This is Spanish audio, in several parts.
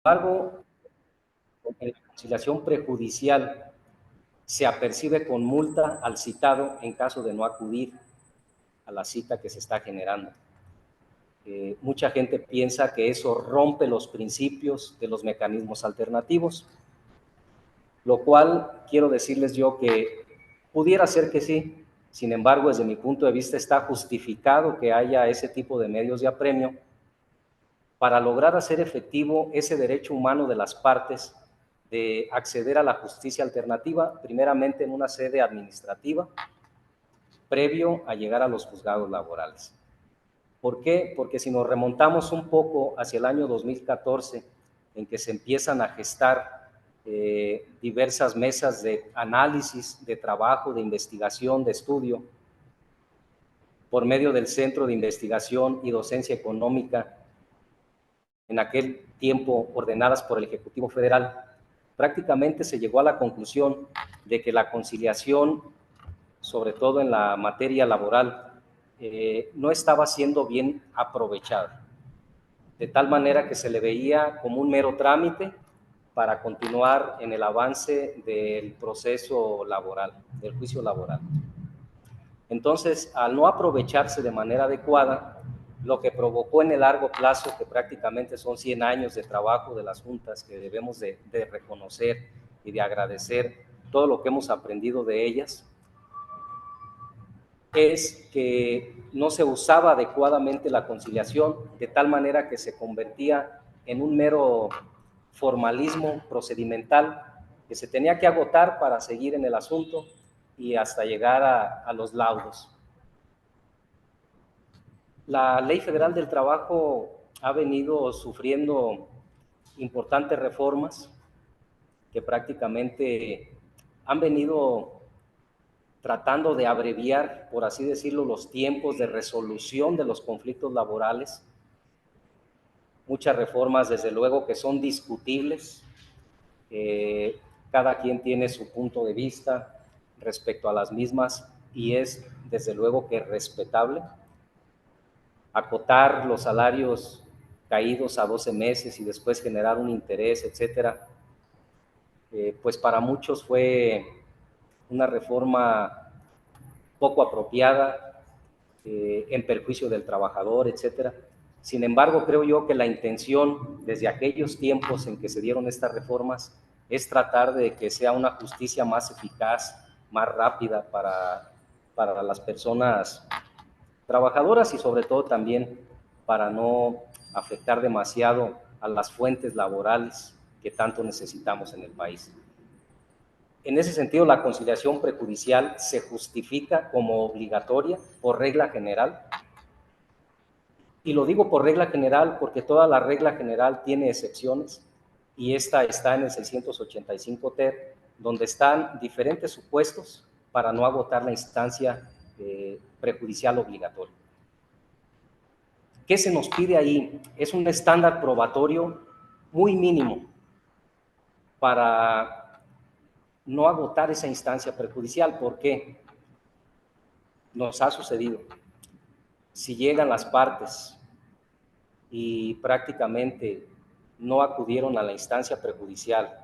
embargo, en la conciliación prejudicial se apercibe con multa al citado en caso de no acudir a la cita que se está generando. Mucha gente piensa que eso rompe los principios de los mecanismos alternativos, lo cual quiero decirles yo que pudiera ser que sí. Sin embargo, desde mi punto de vista está justificado que haya ese tipo de medios de apremio para lograr hacer efectivo ese derecho humano de las partes de acceder a la justicia alternativa, primeramente en una sede administrativa, previo a llegar a los juzgados laborales. ¿Por qué? Porque si nos remontamos un poco hacia el año 2014, en que se empiezan a gestar diversas mesas de análisis, de trabajo, de investigación, de estudio, por medio del Centro de Investigación y Docencia Económica, en aquel tiempo ordenadas por el Ejecutivo Federal, prácticamente se llegó a la conclusión de que la conciliación, sobre todo en la materia laboral, no estaba siendo bien aprovechada, de tal manera que se le veía como un mero trámite para continuar en el avance del proceso laboral, del juicio laboral. Entonces, al no aprovecharse de manera adecuada, lo que provocó en el largo plazo, que prácticamente son 100 años de trabajo de las juntas, que debemos de reconocer y de agradecer todo lo que hemos aprendido de ellas, es que no se usaba adecuadamente la conciliación, de tal manera que se convertía en un mero formalismo procedimental que se tenía que agotar para seguir en el asunto y hasta llegar a los laudos. La Ley Federal del Trabajo ha venido sufriendo importantes reformas que prácticamente han venido tratando de abreviar, por así decirlo, los tiempos de resolución de los conflictos laborales. Muchas reformas, desde luego, que son discutibles. Cada quien tiene su punto de vista respecto a las mismas y es, desde luego, que respetable. Acotar los salarios caídos a 12 meses y después generar un interés, etcétera, pues para muchos fue una reforma poco apropiada, en perjuicio del trabajador, etcétera. Sin embargo, creo yo que la intención desde aquellos tiempos en que se dieron estas reformas es tratar de que sea una justicia más eficaz, más rápida para las personas trabajadoras y sobre todo también para no afectar demasiado a las fuentes laborales que tanto necesitamos en el país. En ese sentido, la conciliación prejudicial se justifica como obligatoria por regla general. Y lo digo por regla general porque toda la regla general tiene excepciones y esta está en el 685 ter, donde están diferentes supuestos para no agotar la instancia prejudicial obligatoria. ¿Qué se nos pide ahí? Es un estándar probatorio muy mínimo para no agotar esa instancia prejudicial. ¿Por qué? Nos ha sucedido. Si llegan las partes y prácticamente no acudieron a la instancia prejudicial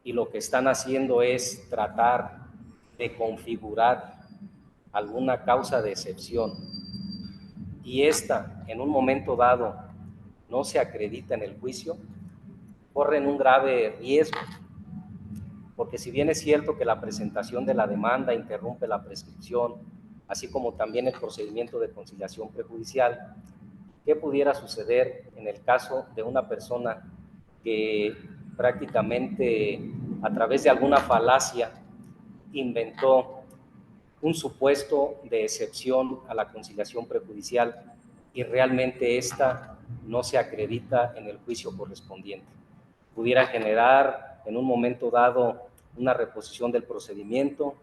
y lo que están haciendo es tratar de configurar alguna causa de excepción y esta en un momento dado no se acredita en el juicio, corren un grave riesgo, porque si bien es cierto que la presentación de la demanda interrumpe la prescripción, así como también el procedimiento de conciliación prejudicial, ¿qué pudiera suceder en el caso de una persona que prácticamente a través de alguna falacia inventó un supuesto de excepción a la conciliación prejudicial y realmente esta no se acredita en el juicio correspondiente? Pudiera generar en un momento dado una reposición del procedimiento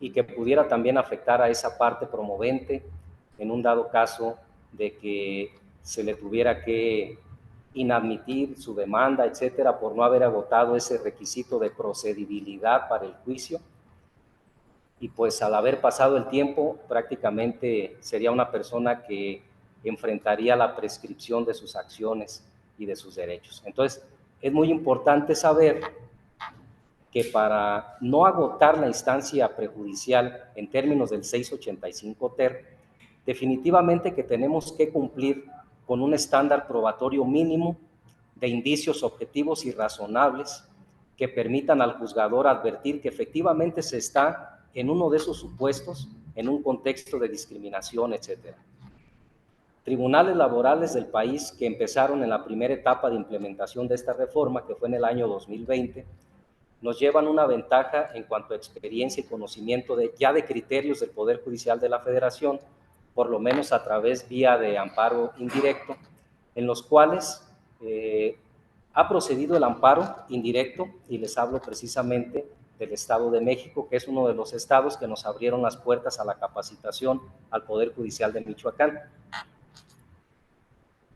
y que pudiera también afectar a esa parte promovente en un dado caso de que se le tuviera que inadmitir su demanda, etcétera, por no haber agotado ese requisito de procedibilidad para el juicio. Y pues al haber pasado el tiempo, prácticamente sería una persona que enfrentaría la prescripción de sus acciones y de sus derechos. Entonces, es muy importante saber que para no agotar la instancia prejudicial en términos del 685 ter, definitivamente que tenemos que cumplir con un estándar probatorio mínimo de indicios objetivos y razonables que permitan al juzgador advertir que efectivamente se está en uno de esos supuestos, en un contexto de discriminación, etc. Tribunales laborales del país que empezaron en la primera etapa de implementación de esta reforma, que fue en el año 2020, nos llevan una ventaja en cuanto a experiencia y conocimiento ya de criterios del Poder Judicial de la Federación, por lo menos a través vía de amparo indirecto, en los cuales ha procedido el amparo indirecto, y les hablo precisamente del Estado de México, que es uno de los estados que nos abrieron las puertas a la capacitación al Poder Judicial de Michoacán.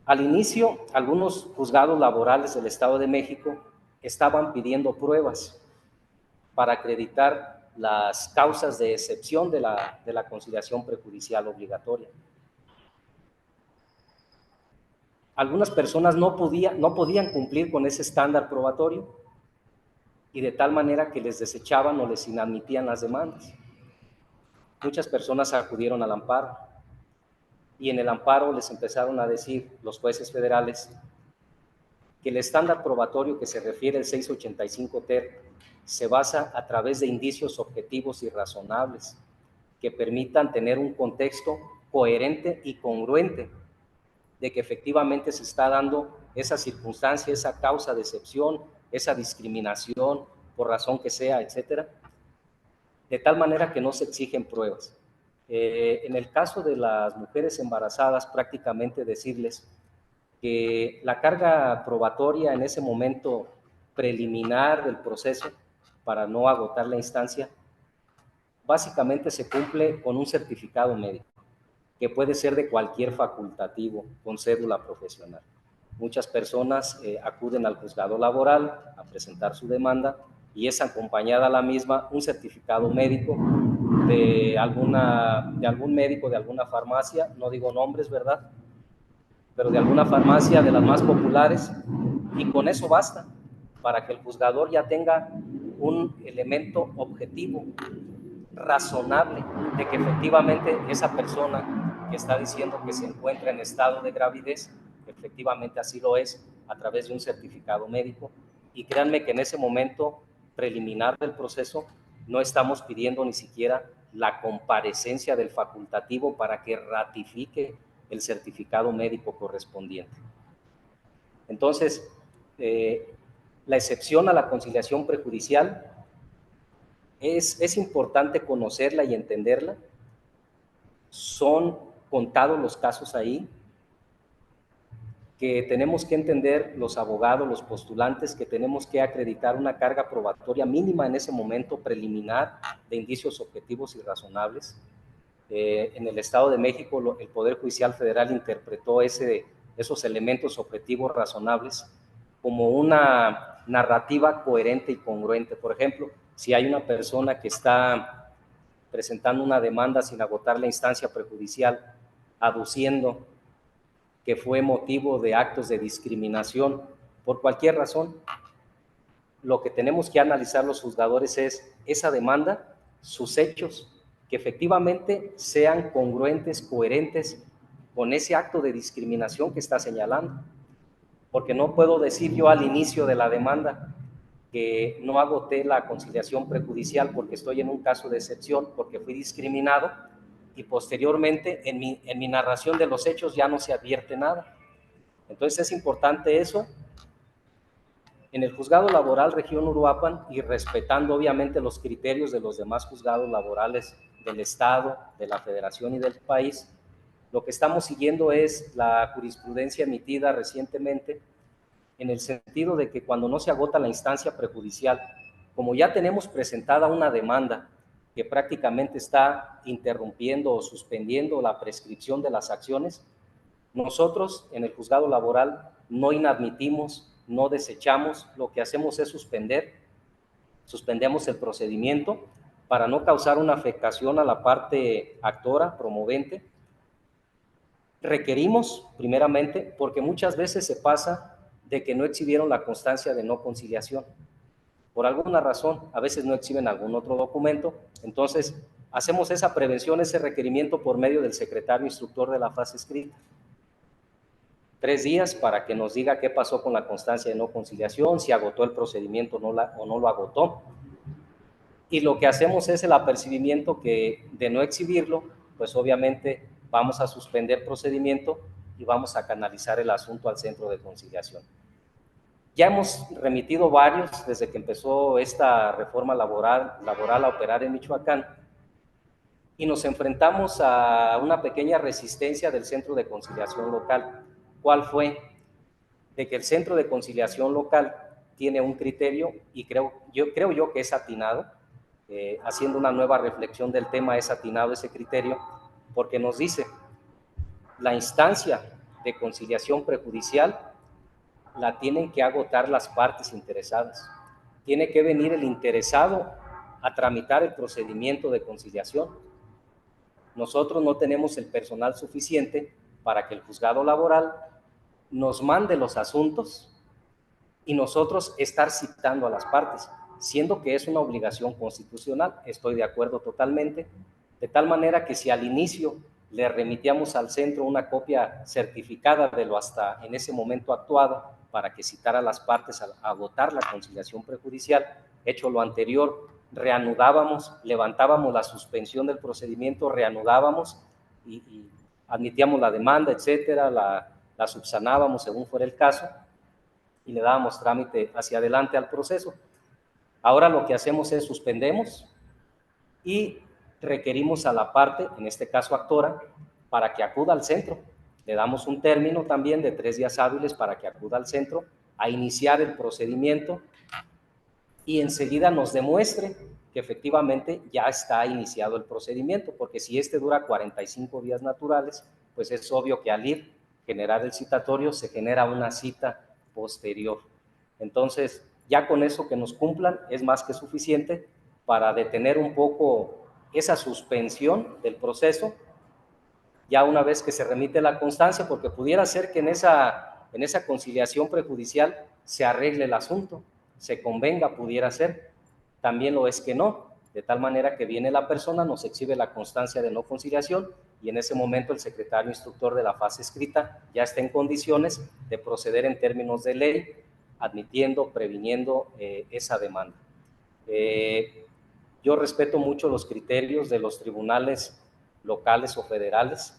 Al inicio, algunos juzgados laborales del Estado de México estaban pidiendo pruebas para acreditar las causas de excepción de la conciliación prejudicial obligatoria. Algunas personas no podían cumplir con ese estándar probatorio, y de tal manera que les desechaban o les inadmitían las demandas. Muchas personas acudieron al amparo, y en el amparo les empezaron a decir los jueces federales que el estándar probatorio que se refiere al 685 ter se basa a través de indicios objetivos y razonables que permitan tener un contexto coherente y congruente de que efectivamente se está dando esa circunstancia, esa causa de excepción, esa discriminación, por razón que sea, etcétera, de tal manera que no se exigen pruebas. En el caso de las mujeres embarazadas, prácticamente decirles que la carga probatoria en ese momento preliminar del proceso, para no agotar la instancia, básicamente se cumple con un certificado médico, que puede ser de cualquier facultativo con cédula profesional. Muchas personas acuden al juzgado laboral a presentar su demanda, y es acompañada a la misma un certificado médico de algún médico de alguna farmacia, no digo nombres, ¿verdad?, pero de alguna farmacia de las más populares, y con eso basta para que el juzgador ya tenga un elemento objetivo, razonable, de que efectivamente esa persona que está diciendo que se encuentra en estado de gravidez, efectivamente así lo es, a través de un certificado médico. Y créanme que en ese momento preliminar del proceso no estamos pidiendo ni siquiera la comparecencia del facultativo para que ratifique el certificado médico correspondiente. Entonces, la excepción a la conciliación prejudicial es importante conocerla y entenderla. Son contados los casos ahí, que tenemos que entender los abogados, los postulantes, que tenemos que acreditar una carga probatoria mínima en ese momento preliminar de indicios objetivos y razonables. En el Estado de México, el Poder Judicial Federal interpretó esos elementos objetivos razonables como una narrativa coherente y congruente. Por ejemplo, si hay una persona que está presentando una demanda sin agotar la instancia prejudicial, aduciendo que fue motivo de actos de discriminación por cualquier razón, lo que tenemos que analizar los juzgadores es esa demanda, sus hechos, que efectivamente sean congruentes, coherentes con ese acto de discriminación que está señalando. Porque no puedo decir yo al inicio de la demanda que no agoté la conciliación prejudicial porque estoy en un caso de excepción, porque fui discriminado, y posteriormente en mi narración de los hechos ya no se advierte nada. Entonces es importante eso. En el juzgado laboral región Uruapan, y respetando obviamente los criterios de los demás juzgados laborales del Estado, de la Federación y del país, lo que estamos siguiendo es la jurisprudencia emitida recientemente, en el sentido de que cuando no se agota la instancia prejudicial, como ya tenemos presentada una demanda que prácticamente está interrumpiendo o suspendiendo la prescripción de las acciones, nosotros en el juzgado laboral no inadmitimos, no desechamos, lo que hacemos es suspendemos el procedimiento para no causar una afectación a la parte actora, promovente. Requerimos, primeramente, porque muchas veces se pasa de que no exhibieron la constancia de no conciliación. Por alguna razón, a veces no exhiben algún otro documento, entonces hacemos esa prevención, ese requerimiento por medio del secretario instructor de la fase escrita. 3 días para que nos diga qué pasó con la constancia de no conciliación, si agotó el procedimiento o no lo agotó. Y lo que hacemos es el apercibimiento que de no exhibirlo, pues obviamente vamos a suspender procedimiento y vamos a canalizar el asunto al centro de conciliación. Ya hemos remitido varios desde que empezó esta reforma laboral a operar en Michoacán y nos enfrentamos a una pequeña resistencia del centro de conciliación local. ¿Cuál fue? De que el centro de conciliación local tiene un criterio y creo yo que es atinado, haciendo una nueva reflexión del tema es atinado ese criterio, porque nos dice, la instancia de conciliación prejudicial la tienen que agotar las partes interesadas. Tiene que venir el interesado a tramitar el procedimiento de conciliación. Nosotros no tenemos el personal suficiente para que el juzgado laboral nos mande los asuntos y nosotros estar citando a las partes, siendo que es una obligación constitucional. Estoy de acuerdo totalmente, de tal manera que si al inicio le remitíamos al centro una copia certificada de lo hasta en ese momento actuado para que citara a las partes a agotar la conciliación prejudicial, hecho lo anterior, reanudábamos, levantábamos la suspensión del procedimiento, reanudábamos y admitíamos la demanda, etcétera, la subsanábamos según fuera el caso y le dábamos trámite hacia adelante al proceso. Ahora lo que hacemos es suspendemos y requerimos a la parte, en este caso actora, para que acuda al centro. Le damos un término también de 3 días hábiles para que acuda al centro a iniciar el procedimiento y enseguida nos demuestre que efectivamente ya está iniciado el procedimiento, porque si este dura 45 días naturales, pues es obvio que al ir generar el citatorio se genera una cita posterior. Entonces, ya con eso que nos cumplan es más que suficiente para detener un poco esa suspensión del proceso, ya una vez que se remite la constancia, porque pudiera ser que en esa conciliación prejudicial se arregle el asunto, se convenga, pudiera ser. También lo es que no, de tal manera que viene la persona, nos exhibe la constancia de no conciliación y en ese momento el secretario instructor de la fase escrita ya está en condiciones de proceder en términos de ley, admitiendo, previniendo esa demanda. Yo respeto mucho los criterios de los tribunales locales o federales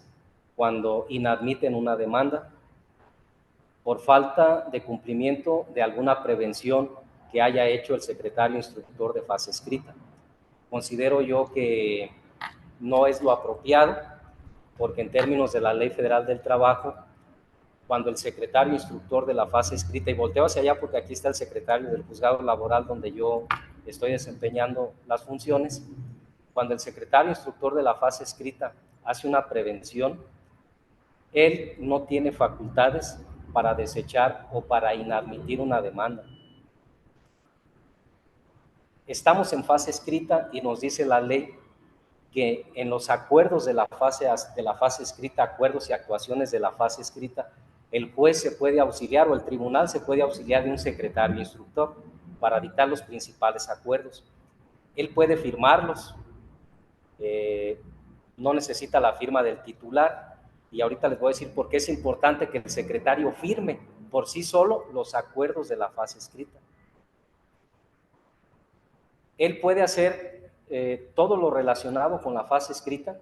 cuando inadmiten una demanda por falta de cumplimiento de alguna prevención que haya hecho el secretario instructor de fase escrita. Considero yo que no es lo apropiado, porque en términos de la Ley Federal del Trabajo, cuando el secretario instructor de la fase escrita, y volteo hacia allá porque aquí está el secretario del juzgado laboral donde yo estoy desempeñando las funciones, cuando el secretario instructor de la fase escrita hace una prevención, él no tiene facultades para desechar o para inadmitir una demanda. Estamos en fase escrita y nos dice la ley que en los acuerdos de la fase escrita, acuerdos y actuaciones de la fase escrita, el juez se puede auxiliar o el tribunal se puede auxiliar de un secretario instructor para dictar los principales acuerdos. Él puede firmarlos, no necesita la firma del titular, y ahorita les voy a decir por qué es importante que el secretario firme por sí solo los acuerdos de la fase escrita. Él puede hacer todo lo relacionado con la fase escrita,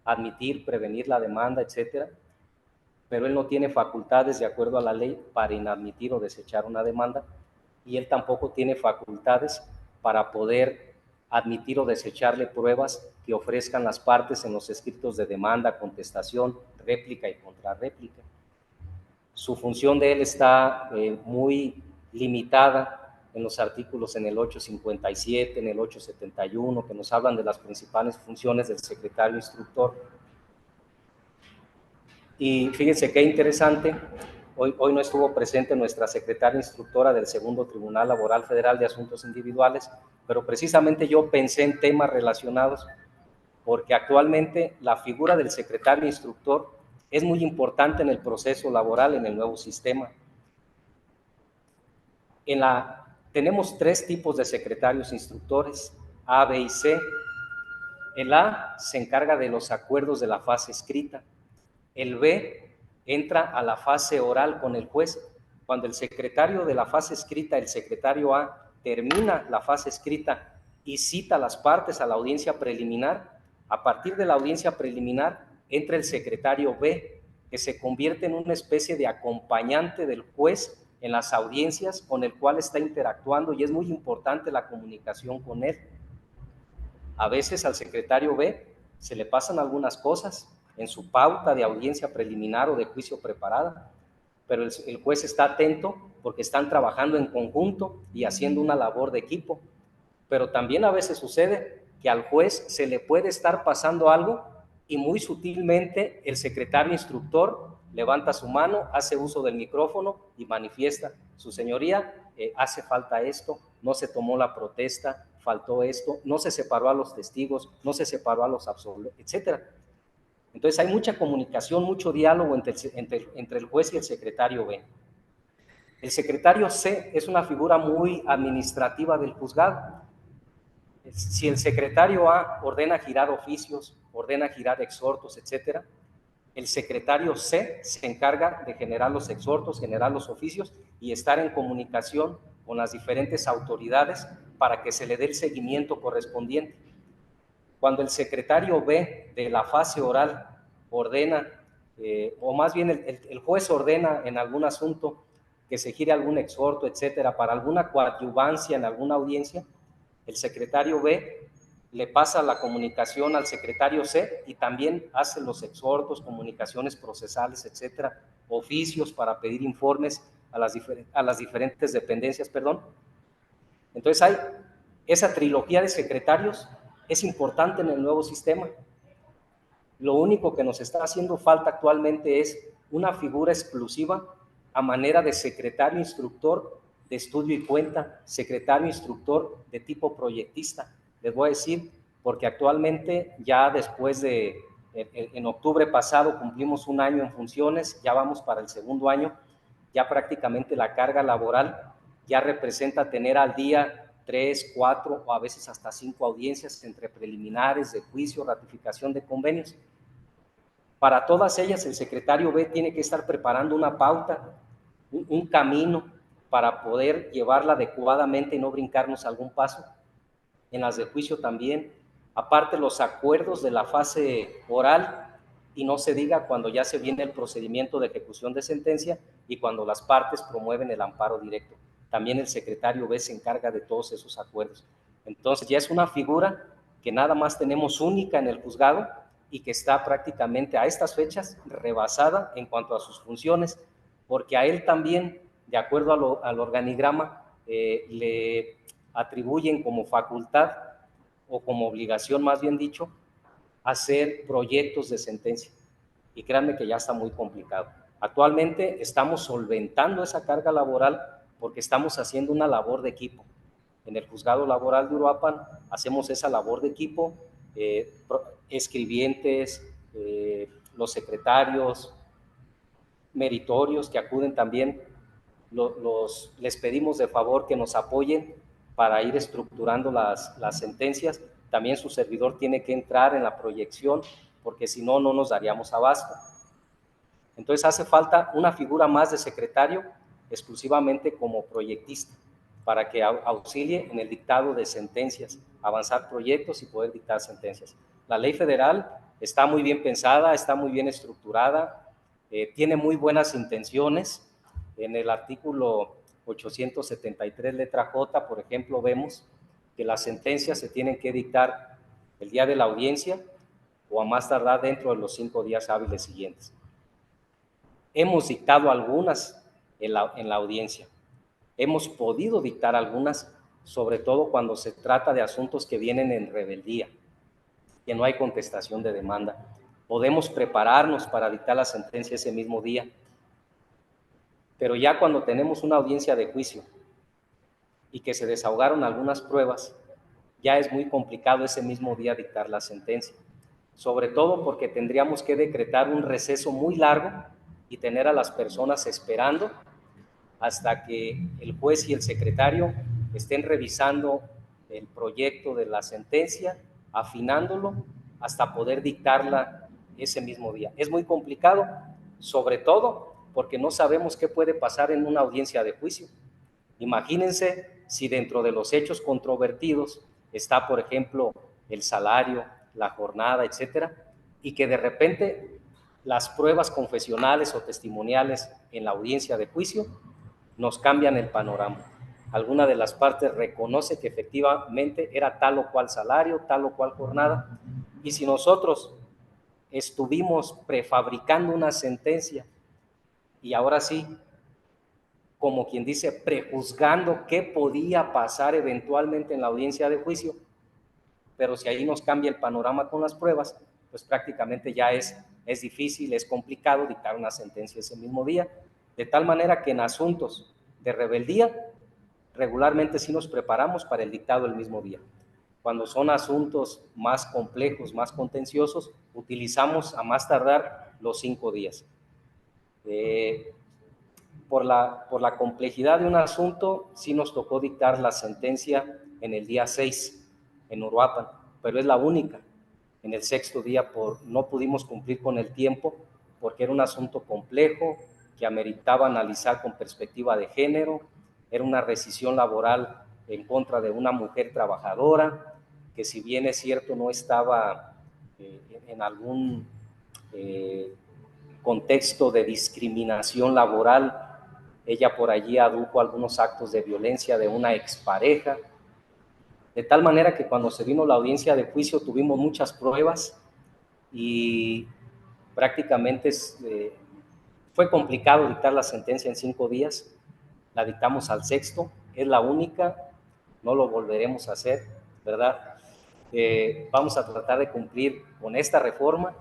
admitir, prevenir la demanda, etcétera, pero él no tiene facultades de acuerdo a la ley para inadmitir o desechar una demanda, y él tampoco tiene facultades para poder admitir o desecharle pruebas que ofrezcan las partes en los escritos de demanda, contestación, réplica y contrarréplica. Su función de él está muy limitada en los artículos en el 857, en el 871, que nos hablan de las principales funciones del secretario instructor. Y fíjense qué interesante, hoy no estuvo presente nuestra secretaria instructora del Segundo Tribunal Laboral Federal de Asuntos Individuales, pero precisamente yo pensé en temas relacionados, porque actualmente la figura del secretario instructor es muy importante en el proceso laboral en el nuevo sistema. Tenemos 3 tipos de secretarios instructores, A, B y C. El A se encarga de los acuerdos de la fase escrita. El B entra a la fase oral con el juez. Cuando el secretario de la fase escrita, el secretario A, termina la fase escrita y cita a las partes a la audiencia preliminar, a partir de la audiencia preliminar entra el secretario B, que se convierte en una especie de acompañante del juez en las audiencias, con el cual está interactuando, y es muy importante la comunicación con él. A veces al secretario B se le pasan algunas cosas en su pauta de audiencia preliminar o de juicio preparada, pero el juez está atento porque están trabajando en conjunto y haciendo una labor de equipo. Pero también a veces sucede que al juez se le puede estar pasando algo y muy sutilmente el secretario instructor levanta su mano, hace uso del micrófono y manifiesta: su señoría, hace falta esto, no se tomó la protesta, faltó esto, no se separó a los testigos, no se separó a los absolutos, etc. Entonces hay mucha comunicación, mucho diálogo entre el juez y el secretario B. El secretario C es una figura muy administrativa del juzgado. Si el secretario A ordena girar oficios, ordena girar exhortos, etcétera, el secretario C se encarga de generar los exhortos, generar los oficios y estar en comunicación con las diferentes autoridades para que se le dé el seguimiento correspondiente. Cuando el secretario B de la fase oral ordena, o más bien el juez ordena en algún asunto que se gire algún exhorto, etcétera, para alguna coadyuvancia en alguna audiencia, el secretario B le pasa la comunicación al secretario C y también hace los exhortos, comunicaciones procesales, etcétera, oficios para pedir informes a las diferentes dependencias, perdón. Entonces hay esa trilogía de secretarios, es importante en el nuevo sistema. Lo único que nos está haciendo falta actualmente es una figura exclusiva a manera de secretario instructor de estudio y cuenta, secretario instructor de tipo proyectista. Les voy a decir, porque actualmente ya después de, en octubre pasado cumplimos 1 año en funciones, ya vamos para el 2.º año, ya prácticamente la carga laboral ya representa tener al día 3, 4 o a veces hasta 5 audiencias entre preliminares, de juicio, ratificación de convenios. Para todas ellas, el secretario B tiene que estar preparando una pauta, un camino para poder llevarla adecuadamente y no brincarnos algún paso. En las de juicio también, aparte los acuerdos de la fase oral, y no se diga cuando ya se viene el procedimiento de ejecución de sentencia y cuando las partes promueven el amparo directo. También el secretario B se encarga de todos esos acuerdos. Entonces ya es una figura que nada más tenemos única en el juzgado y que está prácticamente a estas fechas rebasada en cuanto a sus funciones, porque a él también, de acuerdo al organigrama, le atribuyen como facultad o como obligación, más bien dicho, hacer proyectos de sentencia. Y créanme que ya está muy complicado. Actualmente estamos solventando esa carga laboral porque estamos haciendo una labor de equipo. En el juzgado laboral de Uruapan hacemos esa labor de equipo, escribientes, los secretarios, meritorios que acuden también, les pedimos de favor que nos apoyen para ir estructurando las sentencias. También su servidor tiene que entrar en la proyección porque si no, no nos daríamos abasto. Entonces hace falta una figura más de secretario exclusivamente como proyectista para que auxilie en el dictado de sentencias, avanzar proyectos y poder dictar sentencias. La ley federal está muy bien pensada, está muy bien estructurada, tiene muy buenas intenciones. En el artículo 873, letra J, por ejemplo, vemos que las sentencias se tienen que dictar el día de la audiencia o a más tardar dentro de los 5 días hábiles siguientes. Hemos dictado algunas en la audiencia. Hemos podido dictar algunas, sobre todo cuando se trata de asuntos que vienen en rebeldía, que no hay contestación de demanda. Podemos prepararnos para dictar la sentencia ese mismo día, pero ya cuando tenemos una audiencia de juicio y que se desahogaron algunas pruebas, ya es muy complicado ese mismo día dictar la sentencia, sobre todo porque tendríamos que decretar un receso muy largo y tener a las personas esperando hasta que el juez y el secretario estén revisando el proyecto de la sentencia, afinándolo, hasta poder dictarla ese mismo día. Es muy complicado, sobre todo porque no sabemos qué puede pasar en una audiencia de juicio. Imagínense si dentro de los hechos controvertidos está, por ejemplo, el salario, la jornada, etcétera, y que de repente las pruebas confesionales o testimoniales en la audiencia de juicio nos cambian el panorama. Alguna de las partes reconoce que efectivamente era tal o cual salario, tal o cual jornada, y si nosotros estuvimos prefabricando una sentencia y ahora sí, como quien dice, prejuzgando qué podía pasar eventualmente en la audiencia de juicio, pero si ahí nos cambia el panorama con las pruebas, pues prácticamente ya es difícil, es complicado dictar una sentencia ese mismo día, de tal manera que en asuntos de rebeldía, regularmente sí nos preparamos para el dictado el mismo día. Cuando son asuntos más complejos, más contenciosos, utilizamos a más tardar los 5 días. Por la complejidad de un asunto, sí nos tocó dictar la sentencia en el día 6, en Uruapan, pero es la única. En el 6º día no pudimos cumplir con el tiempo porque era un asunto complejo que ameritaba analizar con perspectiva de género, era una rescisión laboral en contra de una mujer trabajadora, que si bien es cierto no estaba en algún contexto de discriminación laboral, ella por allí adujo algunos actos de violencia de una expareja, de tal manera que cuando se vino la audiencia de juicio tuvimos muchas pruebas y prácticamente fue complicado dictar la sentencia en 5 días, la dictamos al 6º, es la única, no lo volveremos a hacer, ¿verdad? Vamos a tratar de cumplir con esta reforma,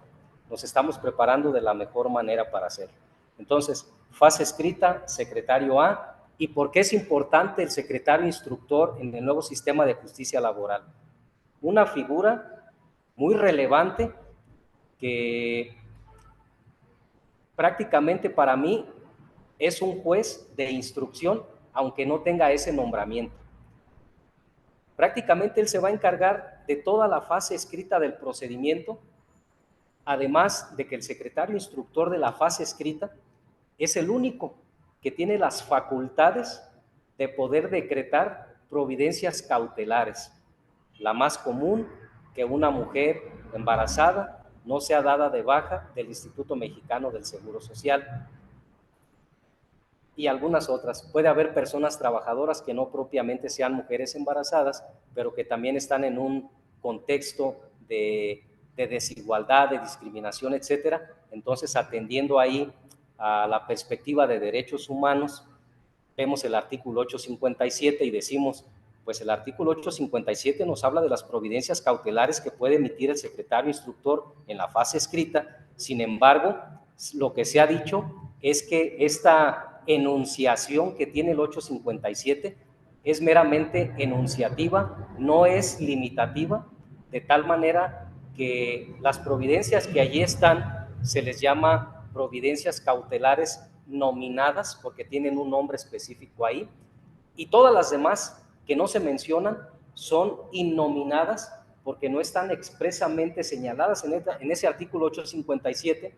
nos estamos preparando de la mejor manera para hacerlo. Entonces, fase escrita, secretario A. ¿Y por qué es importante el secretario instructor en el nuevo sistema de justicia laboral? Una figura muy relevante que prácticamente para mí es un juez de instrucción, aunque no tenga ese nombramiento. Prácticamente él se va a encargar de toda la fase escrita del procedimiento, además de que el secretario instructor de la fase escrita es el único que tiene las facultades de poder decretar providencias cautelares. La más común, que una mujer embarazada no sea dada de baja del Instituto Mexicano del Seguro Social, y algunas otras. Puede haber personas trabajadoras que no propiamente sean mujeres embarazadas, pero que también están en un contexto de desigualdad, de discriminación, etcétera. Entonces, atendiendo ahí a la perspectiva de derechos humanos, vemos el artículo 857 y decimos, pues el artículo 857 nos habla de las providencias cautelares que puede emitir el secretario instructor en la fase escrita. Sin embargo, lo que se ha dicho es que esta enunciación que tiene el 857 es meramente enunciativa, no es limitativa, de tal manera que las providencias que allí están se les llama providencias cautelares nominadas porque tienen un nombre específico ahí, y todas las demás que no se mencionan son innominadas porque no están expresamente señaladas en ese artículo 857.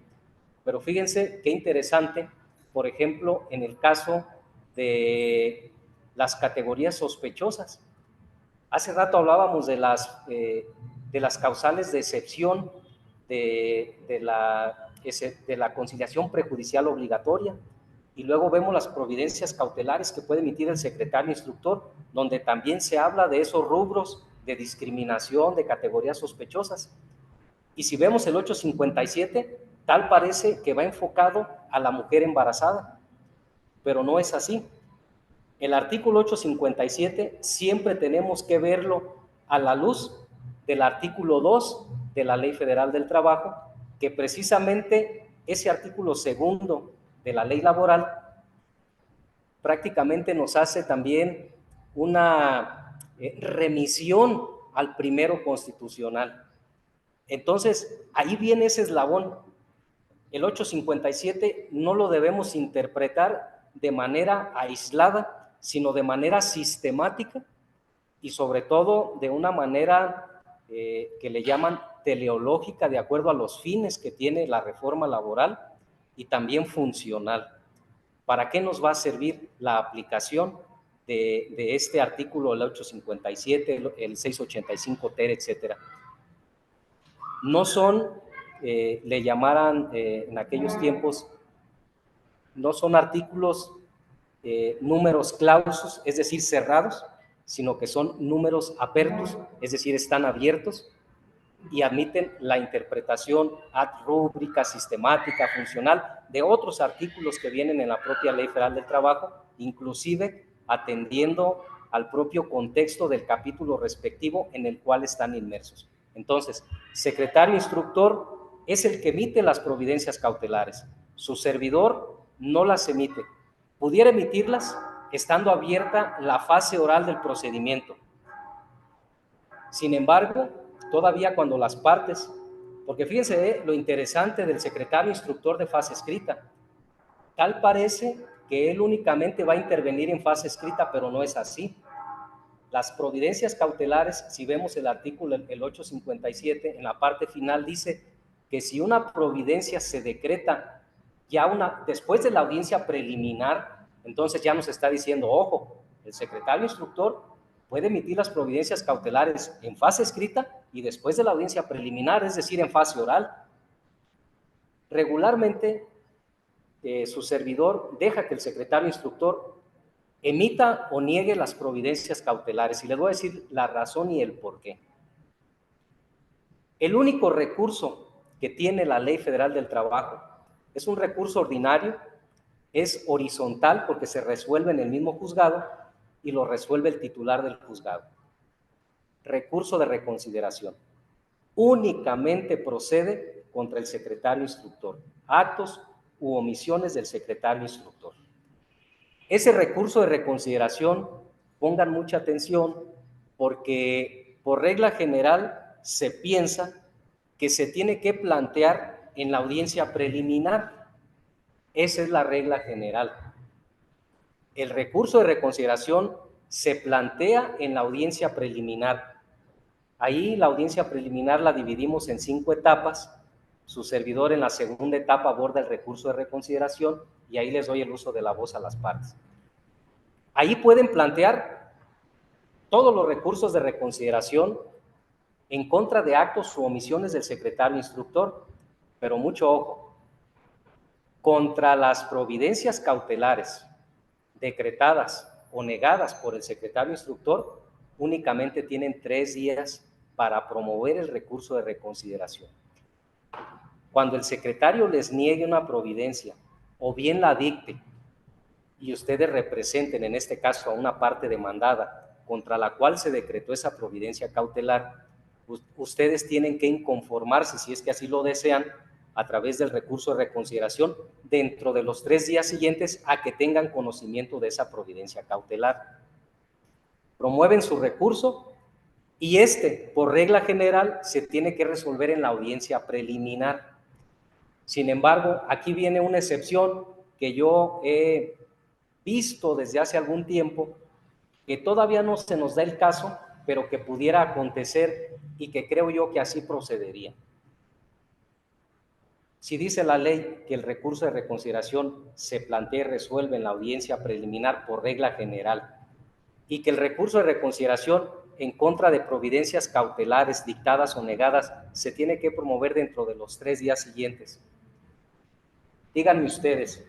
Pero fíjense qué interesante, por ejemplo, en el caso de las categorías sospechosas. Hace rato hablábamos de las causales de excepción de la conciliación prejudicial obligatoria, y luego vemos las providencias cautelares que puede emitir el secretario instructor, donde también se habla de esos rubros de discriminación, de categorías sospechosas. Y si vemos el 857, tal parece que va enfocado a la mujer embarazada, pero no es así. El artículo 857 siempre tenemos que verlo a la luz del artículo 2 de la Ley Federal del Trabajo, que precisamente ese artículo segundo de la Ley Laboral prácticamente nos hace también una remisión al primero constitucional. Entonces, ahí viene ese eslabón. El 857 no lo debemos interpretar de manera aislada, sino de manera sistemática y sobre todo de una manera que le llaman teleológica, de acuerdo a los fines que tiene la reforma laboral, y también funcional. ¿Para qué nos va a servir la aplicación de este artículo, el 857, el 685 ter, etcétera? No son, le llamaran en aquellos tiempos, no son artículos números clausus, es decir, cerrados, sino que son números apertus, es decir, están abiertos y admiten la interpretación ad rúbrica, sistemática, funcional de otros artículos que vienen en la propia Ley Federal del Trabajo, inclusive atendiendo al propio contexto del capítulo respectivo en el cual están inmersos. Entonces, secretario instructor es el que emite las providencias cautelares. Su servidor no las emite. Pudiera emitirlas estando abierta la fase oral del procedimiento. Sin embargo, todavía cuando las partes, porque fíjense lo interesante del secretario instructor de fase escrita, tal parece que él únicamente va a intervenir en fase escrita, pero no es así. Las providencias cautelares, si vemos el artículo, el 857, en la parte final dice que si una providencia se decreta ya después de la audiencia preliminar, entonces ya nos está diciendo, ojo, el secretario instructor puede emitir las providencias cautelares en fase escrita y después de la audiencia preliminar, es decir, en fase oral. Regularmente, su servidor deja que el secretario instructor emita o niegue las providencias cautelares, y les voy a decir la razón y el por qué. El único recurso que tiene la Ley Federal del Trabajo es un recurso ordinario, es horizontal porque se resuelve en el mismo juzgado y lo resuelve el titular del juzgado. Recurso de reconsideración. Únicamente procede contra el secretario instructor, actos u omisiones del secretario instructor. Ese recurso de reconsideración, pongan mucha atención, porque por regla general se piensa que se tiene que plantear en la audiencia preliminar. Esa es la regla general. El recurso de reconsideración se plantea en la audiencia preliminar. Ahí la audiencia preliminar la dividimos en 5 etapas. Su servidor en la segunda etapa aborda el recurso de reconsideración y ahí les doy el uso de la voz a las partes. Ahí pueden plantear todos los recursos de reconsideración en contra de actos u omisiones del secretario instructor, pero mucho ojo, contra las providencias cautelares decretadas o negadas por el secretario instructor, únicamente tienen 3 días para promover el recurso de reconsideración. Cuando el secretario les niegue una providencia o bien la dicte y ustedes representen en este caso a una parte demandada contra la cual se decretó esa providencia cautelar, ustedes tienen que inconformarse, si es que así lo desean, a través del recurso de reconsideración dentro de los 3 días siguientes a que tengan conocimiento de esa providencia cautelar. Promueven su recurso y por regla general, se tiene que resolver en la audiencia preliminar. Sin embargo, aquí viene una excepción que yo he visto desde hace algún tiempo, que todavía no se nos da el caso, pero que pudiera acontecer y que creo yo que así procedería. Si dice la ley que el recurso de reconsideración se plantea y resuelve en la audiencia preliminar por regla general y que el recurso de reconsideración en contra de providencias cautelares dictadas o negadas se tiene que promover dentro de los 3 días siguientes, díganme ustedes,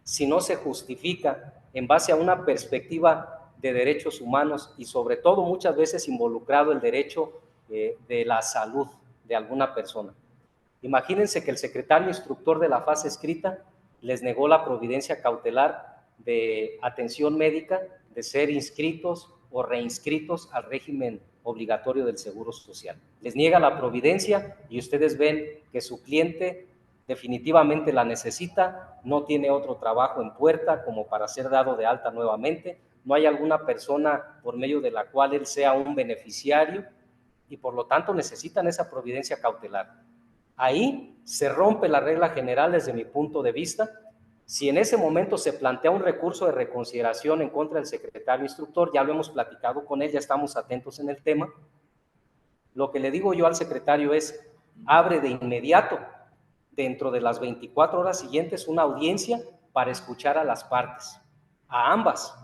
si no se justifica en base a una perspectiva de derechos humanos y sobre todo muchas veces involucrado el derecho de la salud de alguna persona. Imagínense que el secretario instructor de la fase escrita les negó la providencia cautelar de atención médica, de ser inscritos o reinscritos al régimen obligatorio del Seguro Social. Les niega la providencia y ustedes ven que su cliente definitivamente la necesita, no tiene otro trabajo en puerta como para ser dado de alta nuevamente, no hay alguna persona por medio de la cual él sea un beneficiario y por lo tanto necesitan esa providencia cautelar. Ahí se rompe la regla general desde mi punto de vista, Si en ese momento se plantea un recurso de reconsideración en contra del secretario instructor, ya lo hemos platicado con él, ya estamos atentos en el tema, lo que le digo yo al secretario es, abre de inmediato, dentro de las 24 horas siguientes, una audiencia para escuchar a las partes, a ambas.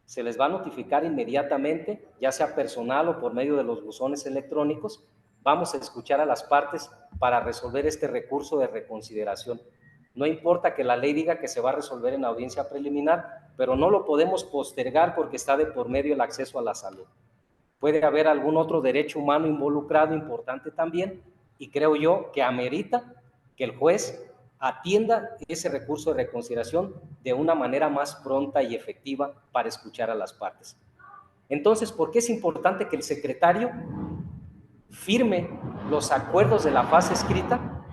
Se les va a notificar inmediatamente, ya sea personal o por medio de los buzones electrónicos. Vamos a escuchar a las partes para resolver este recurso de reconsideración. No importa que la ley diga que se va a resolver en audiencia preliminar, pero no lo podemos postergar porque está de por medio el acceso a la salud. Puede haber algún otro derecho humano involucrado importante también, y creo yo que amerita que el juez atienda ese recurso de reconsideración de una manera más pronta y efectiva para escuchar a las partes. Entonces, ¿por qué es importante que el secretario firme los acuerdos de la fase escrita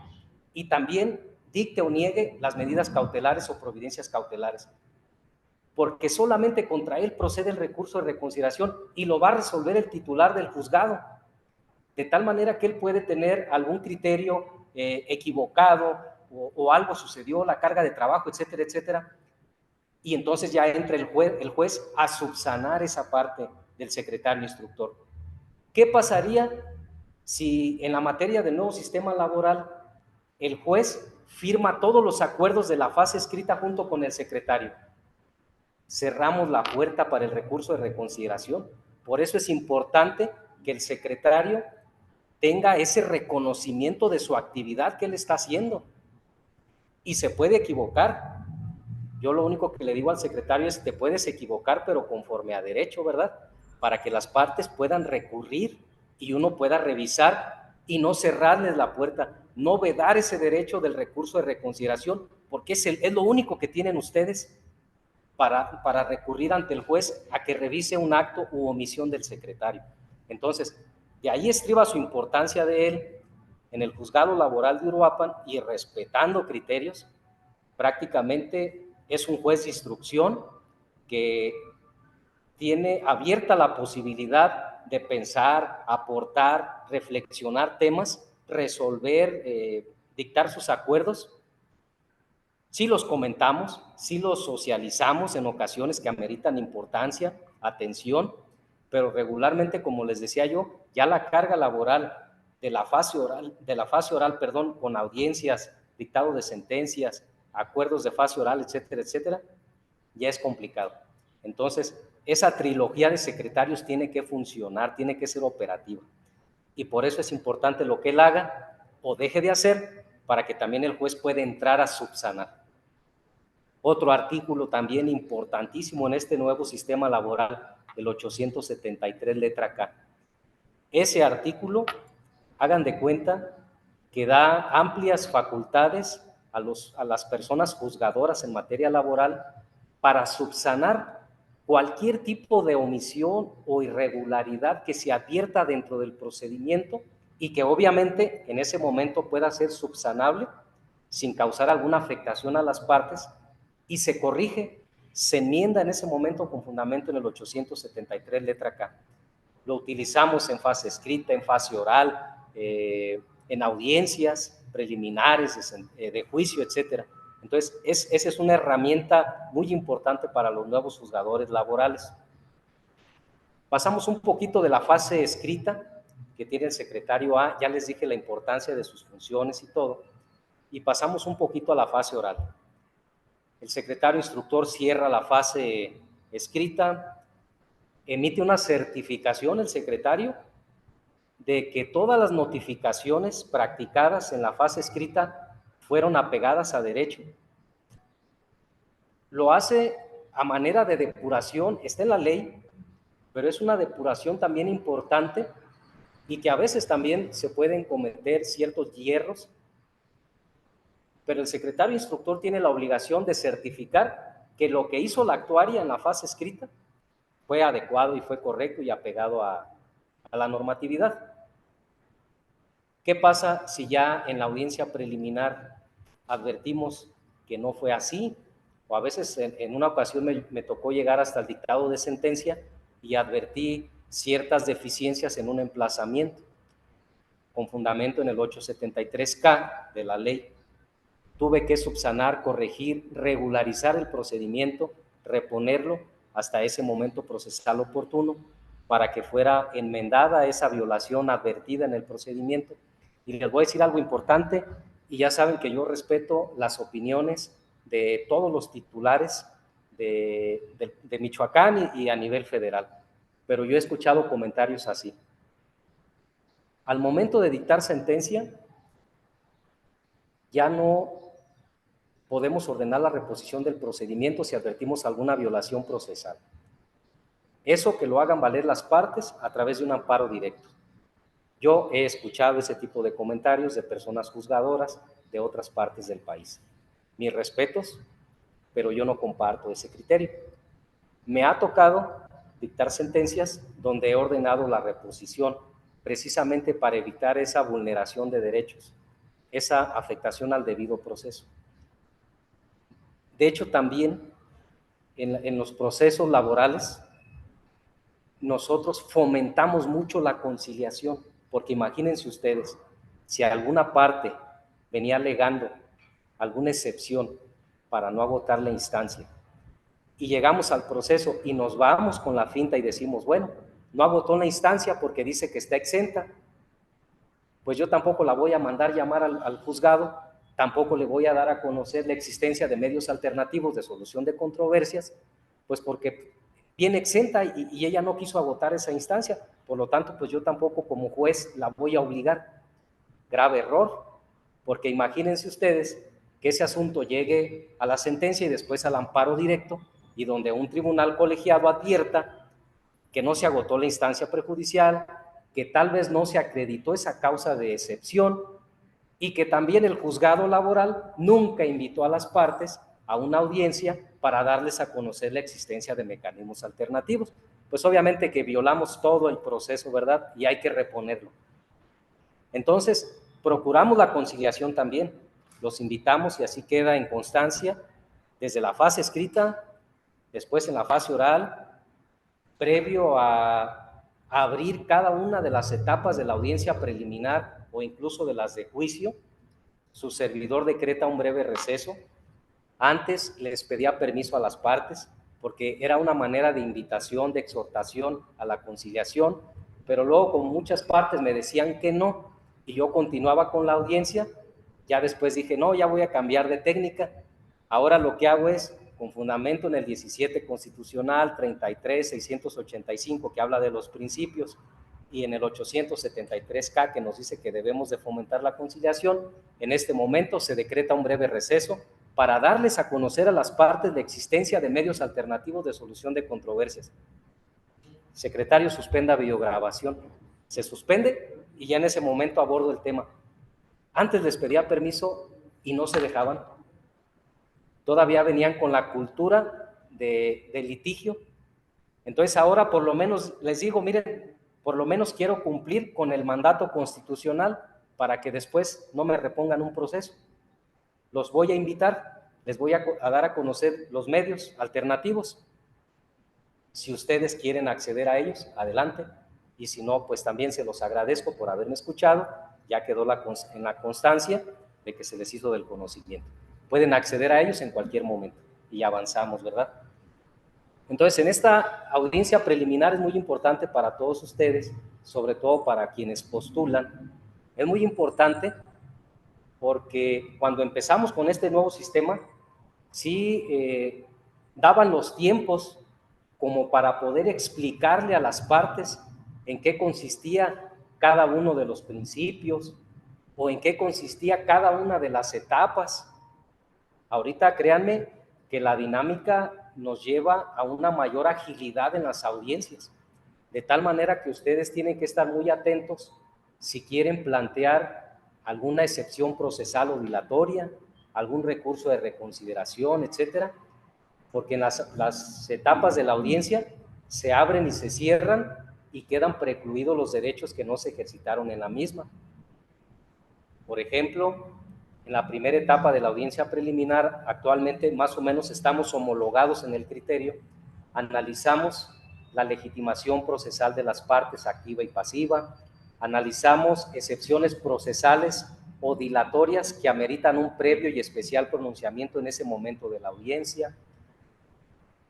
y también dicte o niegue las medidas cautelares o providencias cautelares? Porque solamente contra él procede el recurso de reconsideración y lo va a resolver el titular del juzgado, de tal manera que él puede tener algún criterio equivocado o algo sucedió, la carga de trabajo, etcétera, etcétera, y entonces ya entra el juez a subsanar esa parte del secretario instructor. ¿Qué pasaría si en la materia del nuevo sistema laboral el juez firma todos los acuerdos de la fase escrita junto con el secretario? Cerramos la puerta para el recurso de reconsideración. Por eso es importante que el secretario tenga ese reconocimiento de su actividad que él está haciendo. Y se puede equivocar. Yo lo único que le digo al secretario es, te puedes equivocar, pero conforme a derecho, ¿verdad? Para que las partes puedan recurrir y uno pueda revisar y no cerrarles la puerta, no vedar ese derecho del recurso de reconsideración, porque es lo único que tienen ustedes para recurrir ante el juez a que revise un acto u omisión del secretario. Entonces, de ahí estriba su importancia de él en el juzgado laboral de Uruapan, y respetando criterios, prácticamente es un juez de instrucción que tiene abierta la posibilidad de pensar, aportar, reflexionar temas, resolver, dictar sus acuerdos. Sí los comentamos, sí los socializamos en ocasiones que ameritan importancia, atención, pero regularmente, como les decía yo, ya la carga laboral de la fase oral, con audiencias, dictado de sentencias, acuerdos de fase oral, etcétera, etcétera, ya es complicado. Entonces, esa trilogía de secretarios tiene que funcionar, tiene que ser operativa. Y por eso es importante lo que él haga o deje de hacer para que también el juez pueda entrar a subsanar. Otro artículo también importantísimo en este nuevo sistema laboral, el 873 letra K. Ese artículo, hagan de cuenta que da amplias facultades a las personas juzgadoras en materia laboral para subsanar cualquier tipo de omisión o irregularidad que se advierta dentro del procedimiento y que obviamente en ese momento pueda ser subsanable sin causar alguna afectación a las partes, y se corrige, se enmienda en ese momento con fundamento en el 873 letra K. Lo utilizamos en fase escrita, en fase oral, en audiencias preliminares, de juicio, etcétera. Entonces, esa es una herramienta muy importante para los nuevos juzgadores laborales. Pasamos un poquito de la fase escrita que tiene el secretario A, ya les dije la importancia de sus funciones y todo, y pasamos un poquito a la fase oral. El secretario instructor cierra la fase escrita, emite una certificación el secretario de que todas las notificaciones practicadas en la fase escrita fueron apegadas a derecho. Lo hace a manera de depuración, está en la ley, pero es una depuración también importante y que a veces también se pueden cometer ciertos hierros, pero el secretario instructor tiene la obligación de certificar que lo que hizo la actuaria en la fase escrita fue adecuado y fue correcto y apegado a la normatividad. ¿Qué pasa si ya en la audiencia preliminar advertimos que no fue así? O a veces en una ocasión me tocó llegar hasta el dictado de sentencia y advertí ciertas deficiencias en un emplazamiento con fundamento en el 873K de la ley. tuve que subsanar, corregir, regularizar el procedimiento, reponerlo hasta ese momento procesal oportuno para que fuera enmendada esa violación advertida en el procedimiento. Y les voy a decir algo importante, y ya saben que yo respeto las opiniones de todos los titulares de Michoacán y a nivel federal, pero yo he escuchado comentarios así. Al momento de dictar sentencia, ya no podemos ordenar la reposición del procedimiento si advertimos alguna violación procesal. Eso que lo hagan valer las partes a través de un amparo directo. Yo he escuchado ese tipo de comentarios de personas juzgadoras de otras partes del país. Mis respetos, pero yo no comparto ese criterio. Me ha tocado dictar sentencias donde he ordenado la reposición, precisamente para evitar esa vulneración de derechos, esa afectación al debido proceso. De hecho, también en los procesos laborales, nosotros fomentamos mucho la conciliación, porque imagínense ustedes, si alguna parte venía alegando alguna excepción para no agotar la instancia, y llegamos al proceso y nos vamos con la finta y decimos, bueno, no agotó la instancia porque dice que está exenta, pues yo tampoco la voy a mandar llamar al juzgado, tampoco le voy a dar a conocer la existencia de medios alternativos de solución de controversias, pues porque viene exenta y ella no quiso agotar esa instancia, por lo tanto, pues yo tampoco como juez la voy a obligar. Grave error, porque imagínense ustedes que ese asunto llegue a la sentencia y después al amparo directo, y donde un tribunal colegiado advierta que no se agotó la instancia prejudicial, que tal vez no se acreditó esa causa de excepción y que también el juzgado laboral nunca invitó a las partes a una audiencia para darles a conocer la existencia de mecanismos alternativos. Pues obviamente que violamos todo el proceso, ¿verdad? Y hay que reponerlo. Entonces, procuramos la conciliación también. Los invitamos y así queda en constancia desde la fase escrita, después en la fase oral, previo a abrir cada una de las etapas de la audiencia preliminar o incluso de las de juicio. Su servidor decreta un breve receso. Antes les pedía permiso a las partes porque era una manera de invitación, de exhortación a la conciliación, pero luego con muchas partes me decían que no y yo continuaba con la audiencia. Ya después dije, no, ya voy a cambiar de técnica. Ahora lo que hago es, con fundamento en el 17 constitucional, 33, 685, que habla de los principios, y en el 873K, que nos dice que debemos de fomentar la conciliación, en este momento se decreta un breve receso para darles a conocer a las partes la existencia de medios alternativos de solución de controversias. Secretario, suspenda videograbación. Se suspende y ya en ese momento abordo el tema. Antes les pedía permiso y no se dejaban. Todavía venían con la cultura de litigio. Entonces ahora por lo menos les digo, miren, por lo menos quiero cumplir con el mandato constitucional para que después no me repongan un proceso. Los voy a invitar, les voy a dar a conocer los medios alternativos. Si ustedes quieren acceder a ellos, adelante. Y si no, pues también se los agradezco por haberme escuchado. Ya quedó en la constancia de que se les hizo del conocimiento. Pueden acceder a ellos en cualquier momento y avanzamos, ¿verdad? Entonces, en esta audiencia preliminar es muy importante para todos ustedes, sobre todo para quienes postulan. Es muy importante porque cuando empezamos con este nuevo sistema, sí daban los tiempos como para poder explicarle a las partes en qué consistía cada uno de los principios o en qué consistía cada una de las etapas. Ahorita créanme que la dinámica nos lleva a una mayor agilidad en las audiencias, de tal manera que ustedes tienen que estar muy atentos si quieren plantear alguna excepción procesal o dilatoria, algún recurso de reconsideración, etcétera, porque en las etapas de la audiencia se abren y se cierran y quedan precluidos los derechos que no se ejercitaron en la misma. Por ejemplo, en la primera etapa de la audiencia preliminar, actualmente más o menos estamos homologados en el criterio, analizamos la legitimación procesal de las partes activa y pasiva, analizamos excepciones procesales o dilatorias que ameritan un previo y especial pronunciamiento en ese momento de la audiencia,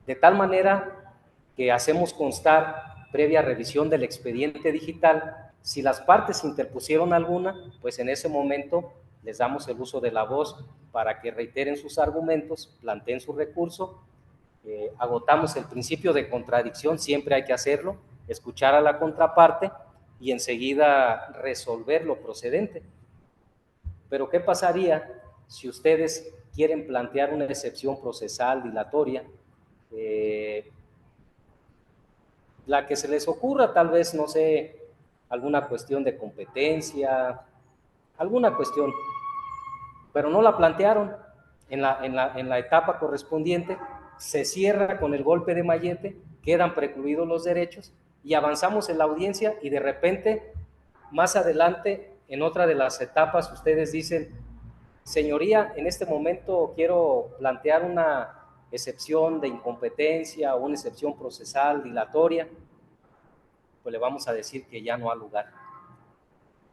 de tal manera que hacemos constar, previa revisión del expediente digital, si las partes interpusieron alguna, pues en ese momento les damos el uso de la voz para que reiteren sus argumentos, planteen su recurso, agotamos el principio de contradicción, siempre hay que hacerlo, escuchar a la contraparte y enseguida resolver lo procedente. Pero ¿qué pasaría si ustedes quieren plantear una excepción procesal dilatoria? La que se les ocurra, tal vez, no sé, alguna cuestión de competencia, alguna cuestión, pero no la plantearon en la etapa correspondiente, se cierra con el golpe de mallete, quedan precluidos los derechos y avanzamos en la audiencia y de repente, más adelante, en otra de las etapas, ustedes dicen, señoría, en este momento quiero plantear una excepción de incompetencia o una excepción procesal dilatoria, pues le vamos a decir que ya no ha lugar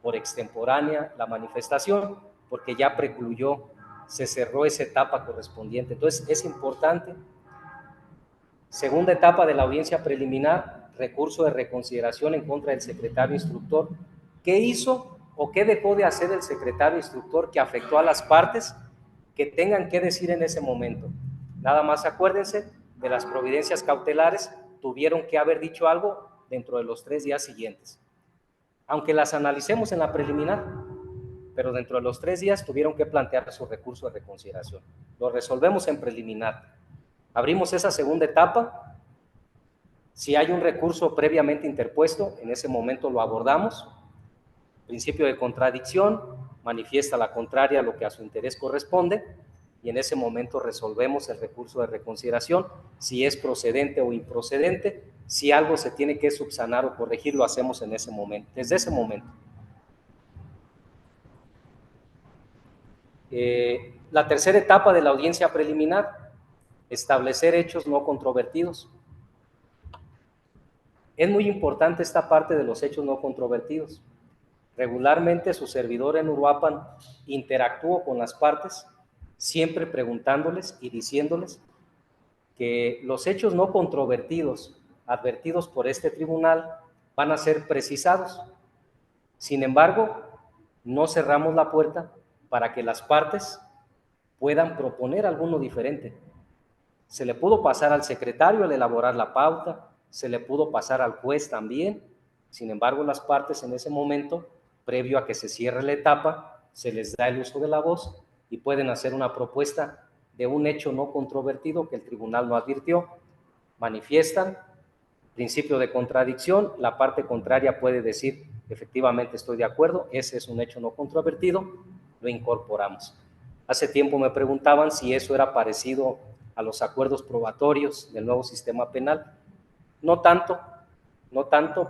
por extemporánea la manifestación, porque ya precluyó, se cerró esa etapa correspondiente. Entonces, es importante. Segunda etapa de la audiencia preliminar, recurso de reconsideración en contra del secretario instructor. ¿Qué hizo o qué dejó de hacer el secretario instructor que afectó a las partes que tengan que decir en ese momento? Nada más acuérdense de las providencias cautelares, tuvieron que haber dicho algo dentro de los 3 días siguientes. Aunque las analicemos en la preliminar, pero dentro de los 3 días tuvieron que plantear su recurso de reconsideración. Lo resolvemos en preliminar. Abrimos esa segunda etapa. Si hay un recurso previamente interpuesto, en ese momento lo abordamos. Principio de contradicción, manifiesta la contraria a lo que a su interés corresponde, y en ese momento resolvemos el recurso de reconsideración, si es procedente o improcedente, si algo se tiene que subsanar o corregir, lo hacemos en ese momento, desde ese momento. La tercera etapa de la audiencia preliminar, establecer hechos no controvertidos. Es muy importante esta parte de los hechos no controvertidos. Regularmente su servidor en Uruapan interactúa con las partes, siempre preguntándoles y diciéndoles que los hechos no controvertidos advertidos por este tribunal van a ser precisados. Sin embargo, no cerramos la puerta para que las partes puedan proponer alguno diferente. Se le pudo pasar al secretario al elaborar la pauta, se le pudo pasar al juez también. Sin embargo, las partes en ese momento, previo a que se cierre la etapa, se les da el uso de la voz y pueden hacer una propuesta de un hecho no controvertido que el tribunal no advirtió. Manifiestan principio de contradicción, la parte contraria puede decir, efectivamente estoy de acuerdo, ese es un hecho no controvertido, lo incorporamos. Hace tiempo me preguntaban si eso era parecido a los acuerdos probatorios del nuevo sistema penal. No tanto,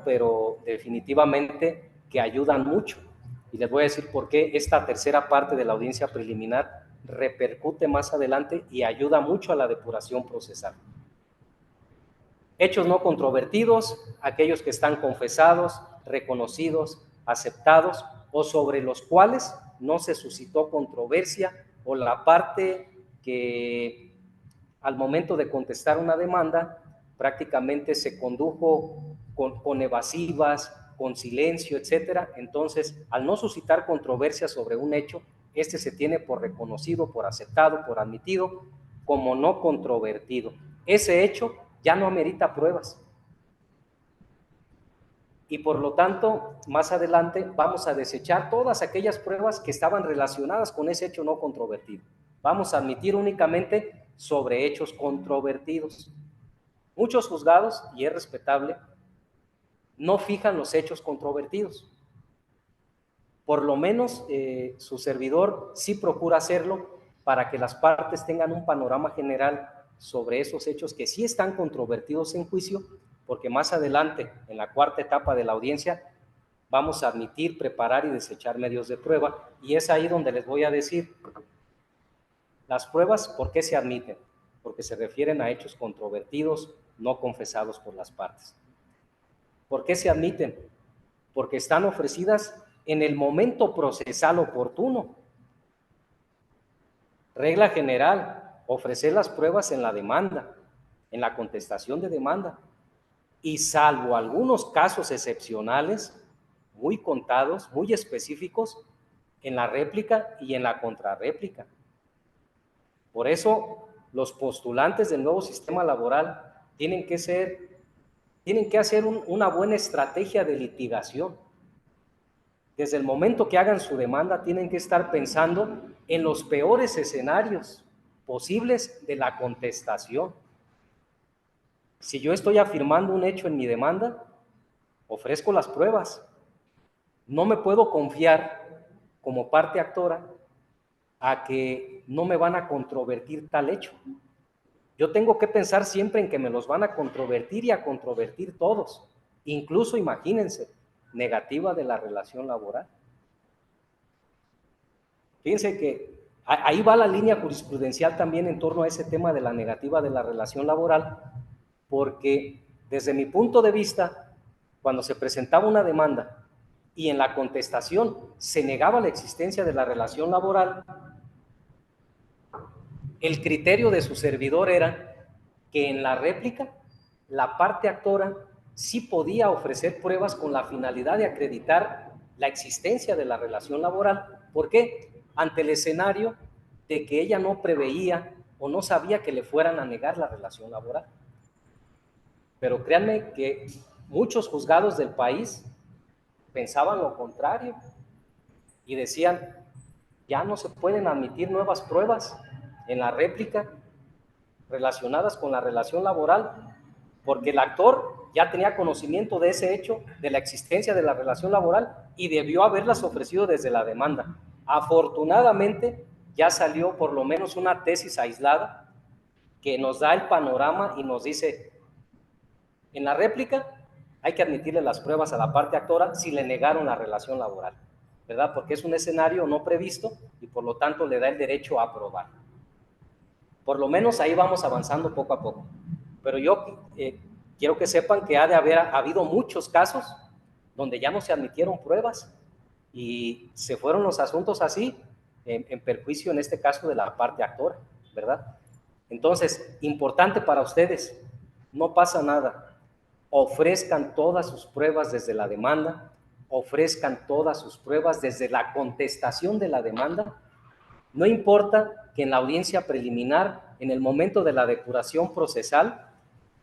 pero definitivamente que ayudan mucho. Y les voy a decir por qué esta tercera parte de la audiencia preliminar repercute más adelante y ayuda mucho a la depuración procesal. Hechos no controvertidos, aquellos que están confesados, reconocidos, aceptados o sobre los cuales no se suscitó controversia o la parte que al momento de contestar una demanda prácticamente se condujo con evasivas, con silencio, etcétera. Entonces, al no suscitar controversia sobre un hecho, este se tiene por reconocido, por aceptado, por admitido como no controvertido. Ese hecho ya no amerita pruebas. Y por lo tanto, más adelante vamos a desechar todas aquellas pruebas que estaban relacionadas con ese hecho no controvertido. Vamos a admitir únicamente sobre hechos controvertidos. Muchos juzgados, y es respetable, no fijan los hechos controvertidos. Por lo menos su servidor sí procura hacerlo para que las partes tengan un panorama general sobre esos hechos que sí están controvertidos en juicio, porque más adelante, en la cuarta etapa de la audiencia, vamos a admitir, preparar y desechar medios de prueba, y es ahí donde les voy a decir, las pruebas, ¿por qué se admiten? Porque se refieren a hechos controvertidos, no confesados por las partes. ¿Por qué se admiten? Porque están ofrecidas en el momento procesal oportuno. Regla general, ofrecer las pruebas en la demanda, en la contestación de demanda, y salvo algunos casos excepcionales, muy contados, muy específicos, en la réplica y en la contrarréplica. Por eso, los postulantes del nuevo sistema laboral tienen que hacer una buena estrategia de litigación. Desde el momento que hagan su demanda, tienen que estar pensando en los peores escenarios posibles de la contestación. Si yo estoy afirmando un hecho en mi demanda, ofrezco las pruebas. No me puedo confiar como parte actora a que no me van a controvertir tal hecho. Yo tengo que pensar siempre en que me los van a controvertir y a controvertir todos. Incluso, imagínense, negativa de la relación laboral. Fíjense que ahí va la línea jurisprudencial también en torno a ese tema de la negativa de la relación laboral, porque desde mi punto de vista, cuando se presentaba una demanda y en la contestación se negaba la existencia de la relación laboral, el criterio de su servidor era que en la réplica la parte actora sí podía ofrecer pruebas con la finalidad de acreditar la existencia de la relación laboral. ¿Por qué? Ante el escenario de que ella no preveía o no sabía que le fueran a negar la relación laboral. Pero créanme que muchos juzgados del país pensaban lo contrario y decían, ya no se pueden admitir nuevas pruebas en la réplica relacionadas con la relación laboral, porque el actor ya tenía conocimiento de ese hecho, de la existencia de la relación laboral, y debió haberlas ofrecido desde la demanda. Afortunadamente, ya salió por lo menos una tesis aislada que nos da el panorama y nos dice, en la réplica hay que admitirle las pruebas a la parte actora si le negaron la relación laboral, ¿verdad? Porque es un escenario no previsto y por lo tanto le da el derecho a probar. Por lo menos ahí vamos avanzando poco a poco. Pero yo quiero que sepan que ha de haber habido muchos casos donde ya no se admitieron pruebas y se fueron los asuntos así, en perjuicio en este caso de la parte actora, ¿verdad? Entonces, importante para ustedes, no pasa nada. Ofrezcan todas sus pruebas desde la demanda, ofrezcan todas sus pruebas desde la contestación de la demanda. No importa que en la audiencia preliminar, en el momento de la depuración procesal,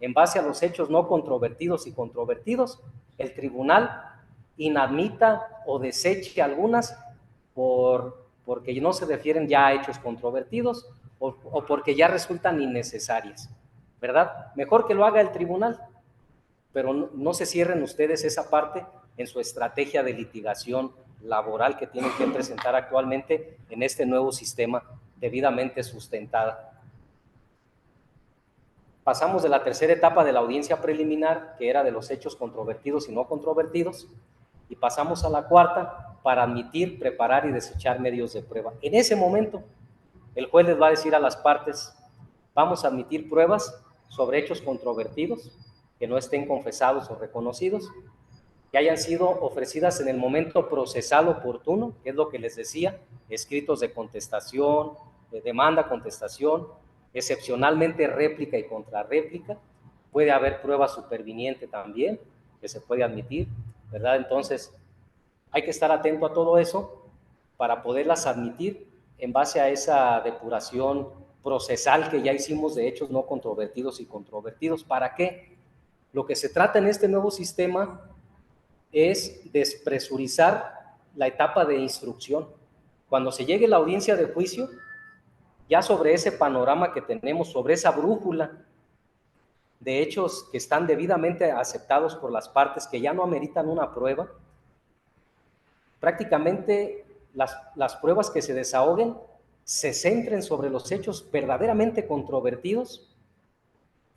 en base a los hechos no controvertidos y controvertidos, el tribunal inadmita o deseche algunas porque no se refieren ya a hechos controvertidos o porque ya resultan innecesarias, ¿verdad? Mejor que lo haga el tribunal, pero no se cierren ustedes esa parte en su estrategia de litigación laboral que tienen que presentar actualmente en este nuevo sistema debidamente sustentada. Pasamos de la tercera etapa de la audiencia preliminar, que era de los hechos controvertidos y no controvertidos, y pasamos a la cuarta para admitir, preparar y desechar medios de prueba. En ese momento, el juez les va a decir a las partes, vamos a admitir pruebas sobre hechos controvertidos, que no estén confesados o reconocidos, que hayan sido ofrecidas en el momento procesal oportuno, que es lo que les decía, escritos de contestación, de demanda, contestación, excepcionalmente réplica y contrarréplica, puede haber prueba superviniente también, que se puede admitir, ¿verdad? Entonces, hay que estar atento a todo eso para poderlas admitir en base a esa depuración procesal que ya hicimos de hechos no controvertidos y controvertidos. ¿Para qué? Lo que se trata en este nuevo sistema es despresurizar la etapa de instrucción. Cuando se llegue la audiencia de juicio, ya sobre ese panorama que tenemos, sobre esa brújula de hechos que están debidamente aceptados por las partes, que ya no ameritan una prueba, prácticamente las pruebas que se desahoguen se centren sobre los hechos verdaderamente controvertidos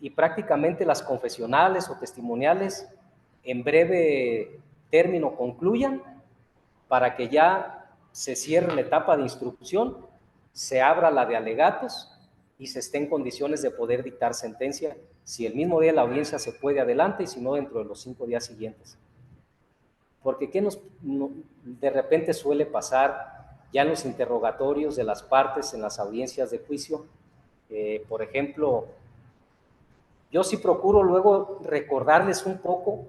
y prácticamente las confesionales o testimoniales en breve término concluyan para que ya se cierre la etapa de instrucción, se abra la de alegatos y se esté en condiciones de poder dictar sentencia, si el mismo día la audiencia se puede adelante y si no dentro de los 5 días siguientes. Porque de repente suele pasar ya en los interrogatorios de las partes en las audiencias de juicio. Por ejemplo, yo sí procuro luego recordarles un poco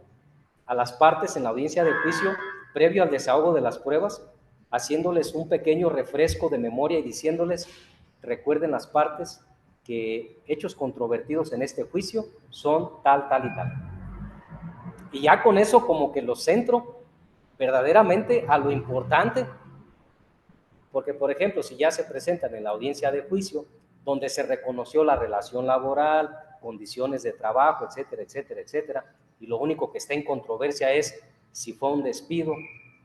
a las partes en la audiencia de juicio, previo al desahogo de las pruebas, haciéndoles un pequeño refresco de memoria y diciéndoles, recuerden las partes, que hechos controvertidos en este juicio son tal, tal y tal. Y ya con eso como que los centro verdaderamente a lo importante, porque por ejemplo, si ya se presentan en la audiencia de juicio, donde se reconoció la relación laboral, condiciones de trabajo, etcétera, etcétera, etcétera, y lo único que está en controversia es si fue un despido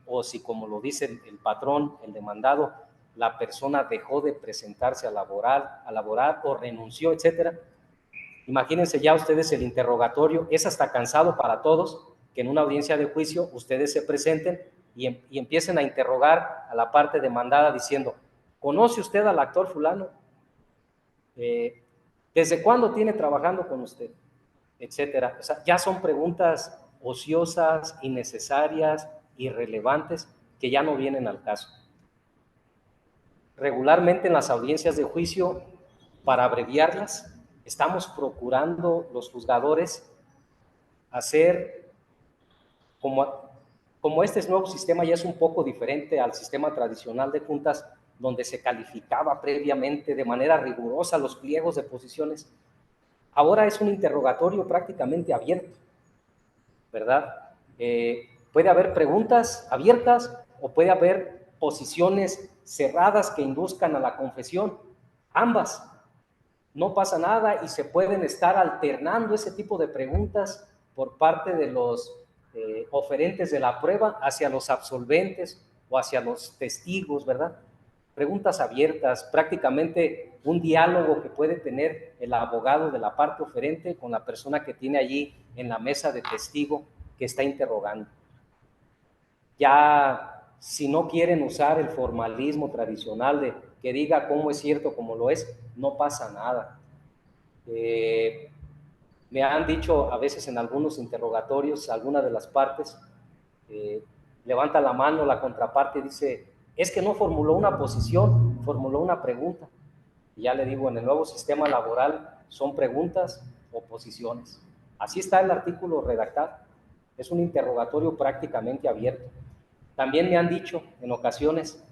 o si, como lo dice el patrón, el demandado, la persona dejó de presentarse a laborar o renunció, etcétera. Imagínense ya ustedes el interrogatorio, es hasta cansado para todos que en una audiencia de juicio ustedes se presenten y empiecen a interrogar a la parte demandada diciendo, ¿conoce usted al actor fulano? ¿Desde cuándo tiene trabajando con usted? Etcétera. O sea, ya son preguntas ociosas, innecesarias, irrelevantes, que ya no vienen al caso. Regularmente en las audiencias de juicio, para abreviarlas, estamos procurando los juzgadores hacer, como este nuevo sistema ya es un poco diferente al sistema tradicional de juntas, donde se calificaba previamente de manera rigurosa los pliegos de posiciones, ahora es un interrogatorio prácticamente abierto, ¿verdad? Puede haber preguntas abiertas o puede haber posiciones cerradas que induzcan a la confesión, ambas. No pasa nada y se pueden estar alternando ese tipo de preguntas por parte de los oferentes de la prueba hacia los absolventes o hacia los testigos, ¿verdad? Preguntas abiertas, prácticamente un diálogo que puede tener el abogado de la parte oferente con la persona que tiene allí en la mesa de testigo que está interrogando. Ya, si no quieren usar el formalismo tradicional de que diga cómo es cierto, cómo lo es, no pasa nada. Me han dicho a veces en algunos interrogatorios, alguna de las partes, levanta la mano la contraparte y dice, es que no formuló una posición, formuló una pregunta. Y ya le digo, en el nuevo sistema laboral son preguntas o posiciones. Así está el artículo redactado. Es un interrogatorio prácticamente abierto. También me han dicho en ocasiones,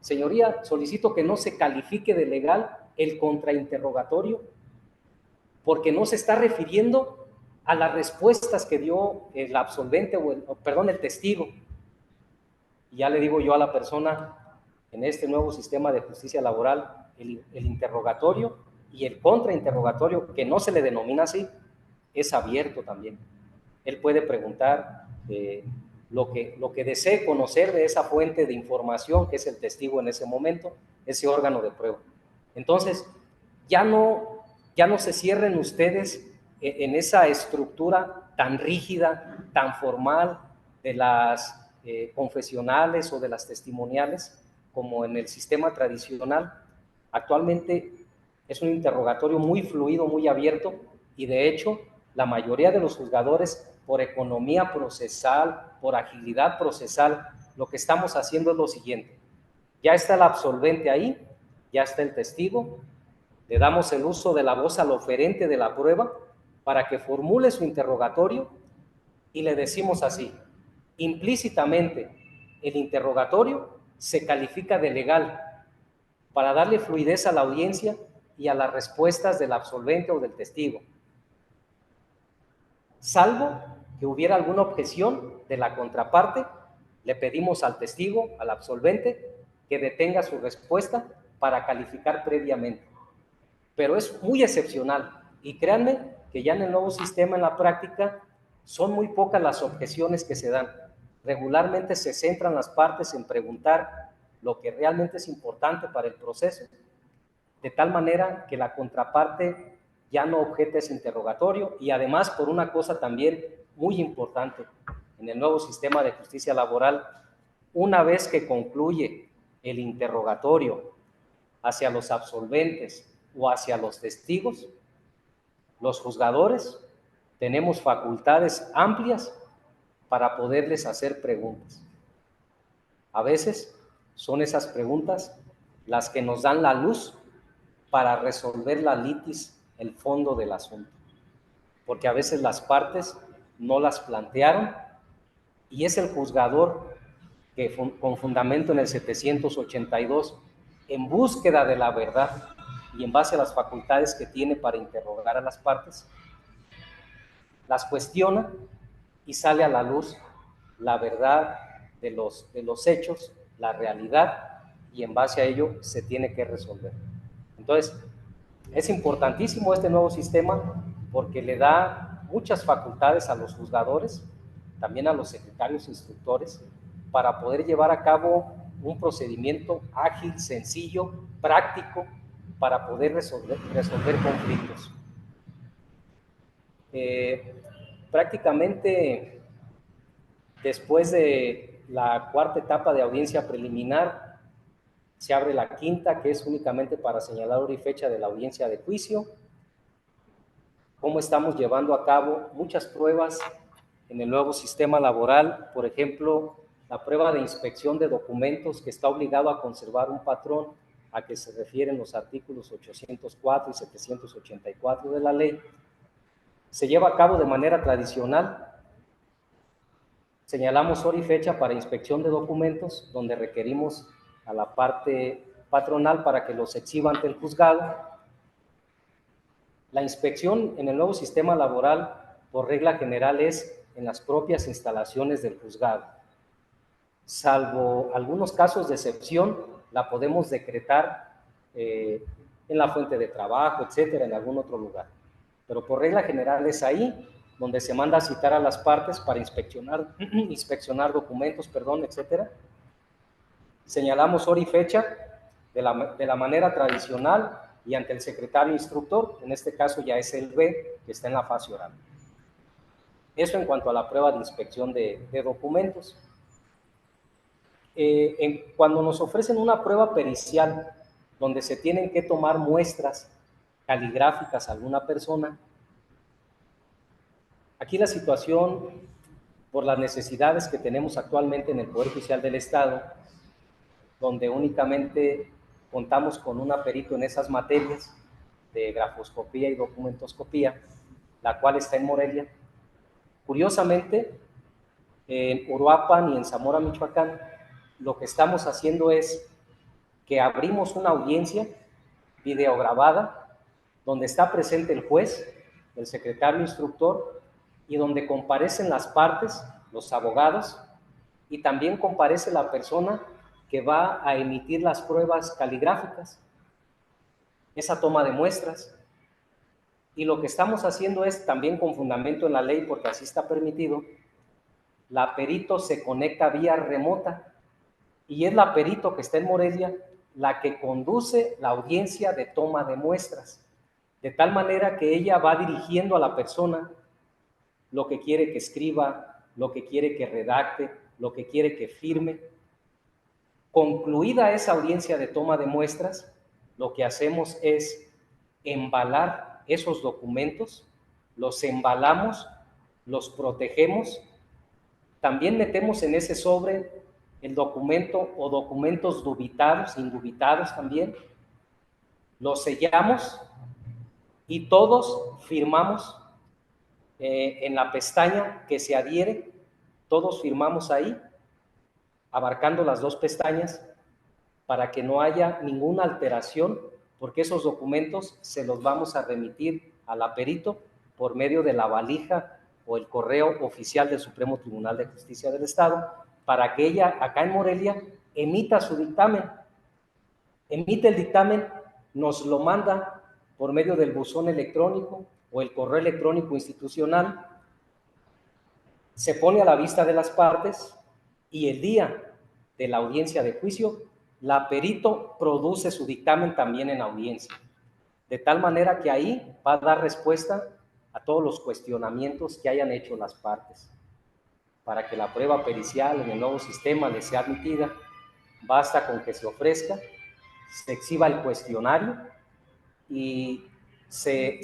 señoría, solicito que no se califique de legal el contrainterrogatorio porque no se está refiriendo a las respuestas que dio el absolvente el testigo. Y ya le digo yo a la persona, en este nuevo sistema de justicia laboral, el interrogatorio y el contrainterrogatorio, que no se le denomina así, es abierto también. Él puede preguntar lo que desee conocer de esa fuente de información, que es el testigo en ese momento, ese órgano de prueba. Entonces, ya no se cierren ustedes en esa estructura tan rígida, tan formal de las confesionales o de las testimoniales, como en el sistema tradicional. Actualmente es un interrogatorio muy fluido, muy abierto, y de hecho la mayoría de los juzgadores, por economía procesal, por agilidad procesal, lo que estamos haciendo es lo siguiente: ya está el absolvente ahí, ya está el testigo, le damos el uso de la voz al oferente de la prueba para que formule su interrogatorio y le decimos así: implícitamente el interrogatorio se califica de legal para darle fluidez a la audiencia y a las respuestas del absolvente o del testigo, salvo que hubiera alguna objeción de la contraparte. Le pedimos al testigo, al absolvente, que detenga su respuesta para calificar previamente. Pero es muy excepcional, y créanme que ya en el nuevo sistema, en la práctica, son muy pocas las objeciones que se dan. Regularmente se centran las partes en preguntar lo que realmente es importante para el proceso, de tal manera que la contraparte ya no objeta ese interrogatorio. Y además, por una cosa también muy importante, en el nuevo sistema de justicia laboral, una vez que concluye el interrogatorio hacia los absolventes o hacia los testigos, los juzgadores tenemos facultades amplias para poderles hacer preguntas. A veces son esas preguntas las que nos dan la luz para resolver la litis, el fondo del asunto. Porque a veces las partes no las plantearon y es el juzgador que con fundamento en el 782, en búsqueda de la verdad y en base a las facultades que tiene para interrogar a las partes, las cuestiona y sale a la luz la verdad de los hechos, la realidad, y en base a ello se tiene que resolver. Entonces, es importantísimo este nuevo sistema porque le da muchas facultades a los juzgadores, también a los secretarios instructores, para poder llevar a cabo un procedimiento ágil, sencillo, práctico, para poder resolver conflictos. Prácticamente después de la cuarta etapa de audiencia preliminar, se abre la quinta, que es únicamente para señalar hora y fecha de la audiencia de juicio. Cómo estamos llevando a cabo muchas pruebas en el nuevo sistema laboral, por ejemplo, la prueba de inspección de documentos, que está obligado a conservar un patrón a que se refieren los artículos 804 y 784 de la ley, se lleva a cabo de manera tradicional. Señalamos hora y fecha para inspección de documentos, donde requerimos a la parte patronal para que los exhiba ante el juzgado. La inspección en el nuevo sistema laboral, por regla general, es en las propias instalaciones del juzgado. Salvo algunos casos de excepción, la podemos decretar en la fuente de trabajo, etcétera, en algún otro lugar. Pero por regla general es ahí donde se manda a citar a las partes para inspeccionar documentos, etcétera. Señalamos hora y fecha de la manera tradicional y ante el secretario instructor, en este caso ya es el B, que está en la fase oral. Eso en cuanto a la prueba de inspección de documentos. Cuando nos ofrecen una prueba pericial, donde se tienen que tomar muestras caligráficas a alguna persona, aquí la situación, por las necesidades que tenemos actualmente en el Poder Judicial del Estado, donde únicamente contamos con un perito en esas materias de grafoscopía y documentoscopía, la cual está en Morelia. Curiosamente, en Uruapan y en Zamora, Michoacán, lo que estamos haciendo es que abrimos una audiencia videograbada donde está presente el juez, el secretario instructor, y donde comparecen las partes, los abogados, y también comparece la persona que va a emitir las pruebas caligráficas, esa toma de muestras. Y lo que estamos haciendo es, también con fundamento en la ley, porque así está permitido, la perito se conecta vía remota y es la perito que está en Morelia la que conduce la audiencia de toma de muestras, de tal manera que ella va dirigiendo a la persona lo que quiere que escriba, lo que quiere que redacte, lo que quiere que firme. Concluida esa audiencia de toma de muestras, lo que hacemos es embalar esos documentos, los embalamos, los protegemos, también metemos en ese sobre el documento o documentos dubitados, indubitados también, los sellamos y todos firmamos en la pestaña que se adhiere, todos firmamos ahí, abarcando las dos pestañas, para que no haya ninguna alteración, porque esos documentos se los vamos a remitir al perito por medio de la valija o el correo oficial del Supremo Tribunal de Justicia del Estado, para que ella, acá en Morelia, emita su dictamen. Emite el dictamen, nos lo manda por medio del buzón electrónico o el correo electrónico institucional, se pone a la vista de las partes y el día de la audiencia de juicio, la perito produce su dictamen también en audiencia, de tal manera que ahí va a dar respuesta a todos los cuestionamientos que hayan hecho las partes. Para que la prueba pericial en el nuevo sistema les sea admitida, basta con que se ofrezca, se exhiba el cuestionario y se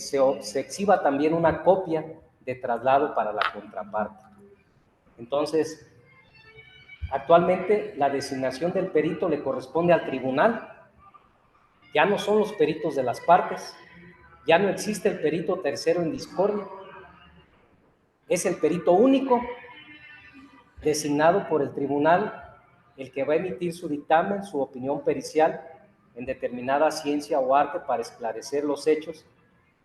exhiba también una copia de traslado para la contraparte. Entonces, actualmente la designación del perito le corresponde al tribunal. Ya no son los peritos de las partes, ya no existe el perito tercero en discordia, es el perito único designado por el tribunal el que va a emitir su dictamen, su opinión pericial en determinada ciencia o arte para esclarecer los hechos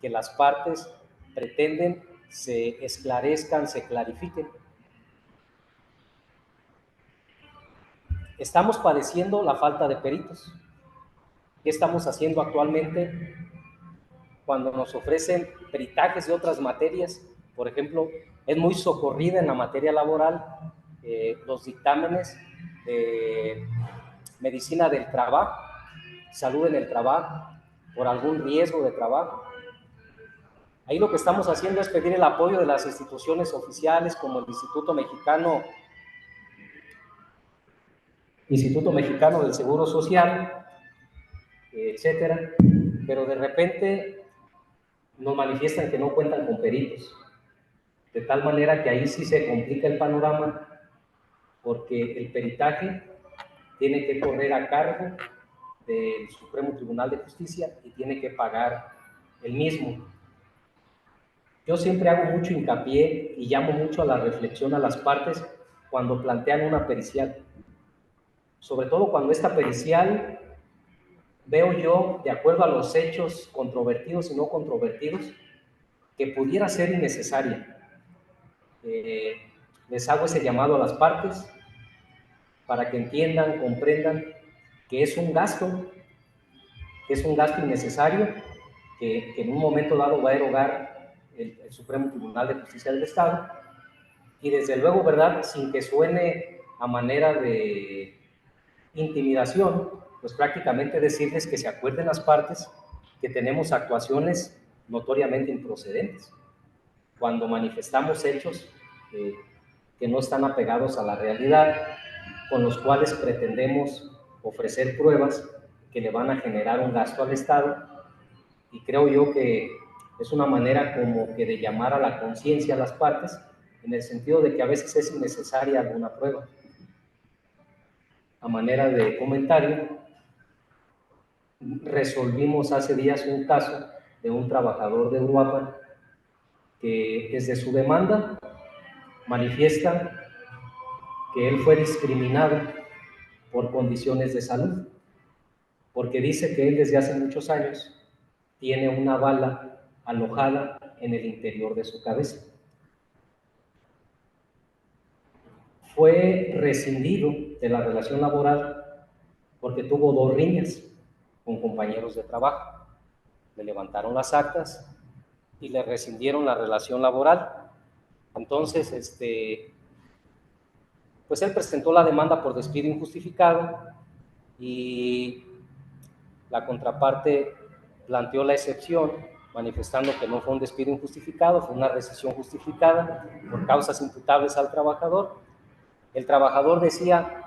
que las partes pretenden se esclarezcan, se clarifiquen. Estamos padeciendo la falta de peritos. ¿Qué estamos haciendo actualmente cuando nos ofrecen peritajes de otras materias? Por ejemplo, es muy socorrida en la materia laboral los dictámenes de medicina del trabajo, salud en el trabajo, por algún riesgo de trabajo. Ahí lo que estamos haciendo es pedir el apoyo de las instituciones oficiales como el Instituto Mexicano del Seguro Social, etcétera, pero de repente nos manifiestan que no cuentan con peritos, de tal manera que ahí sí se complica el panorama, porque el peritaje tiene que correr a cargo del Supremo Tribunal de Justicia y tiene que pagar el mismo. Yo siempre hago mucho hincapié y llamo mucho a la reflexión a las partes cuando plantean una pericial, sobre todo cuando esta pericial veo yo, de acuerdo a los hechos controvertidos y no controvertidos, que pudiera ser innecesaria. Les hago ese llamado a las partes para que entiendan, comprendan que es un gasto innecesario que en un momento dado va a erogar el Supremo Tribunal de Justicia del Estado, y desde luego, ¿verdad?, sin que suene a manera de intimidación, pues prácticamente decirles que se acuerden las partes que tenemos actuaciones notoriamente improcedentes, cuando manifestamos hechos que no están apegados a la realidad, con los cuales pretendemos ofrecer pruebas que le van a generar un gasto al Estado, y creo yo que es una manera como que de llamar a la conciencia a las partes, en el sentido de que a veces es innecesaria alguna prueba. A manera de comentario, resolvimos hace días un caso de un trabajador de Uruapan que desde su demanda manifiesta que él fue discriminado por condiciones de salud, porque dice que él desde hace muchos años tiene una bala alojada en el interior de su cabeza. Fue rescindido de la relación laboral porque tuvo 2 riñas con compañeros de trabajo. Le levantaron las actas y le rescindieron la relación laboral. Entonces, pues él presentó la demanda por despido injustificado y la contraparte planteó la excepción, manifestando que no fue un despido injustificado, fue una rescisión justificada por causas imputables al trabajador. El trabajador decía,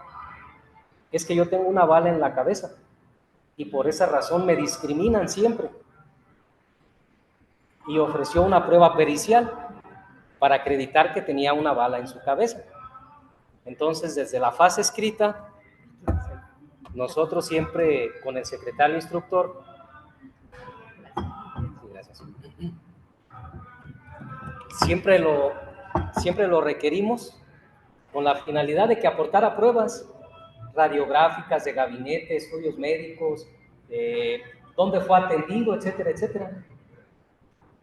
es que yo tengo una bala en la cabeza y por esa razón me discriminan siempre. Y ofreció una prueba pericial para acreditar que tenía una bala en su cabeza. Entonces, desde la fase escrita, nosotros siempre con el secretario instructor, siempre lo requerimos con la finalidad de que aportara pruebas radiográficas de gabinete, estudios médicos, dónde fue atendido, etcétera, etcétera.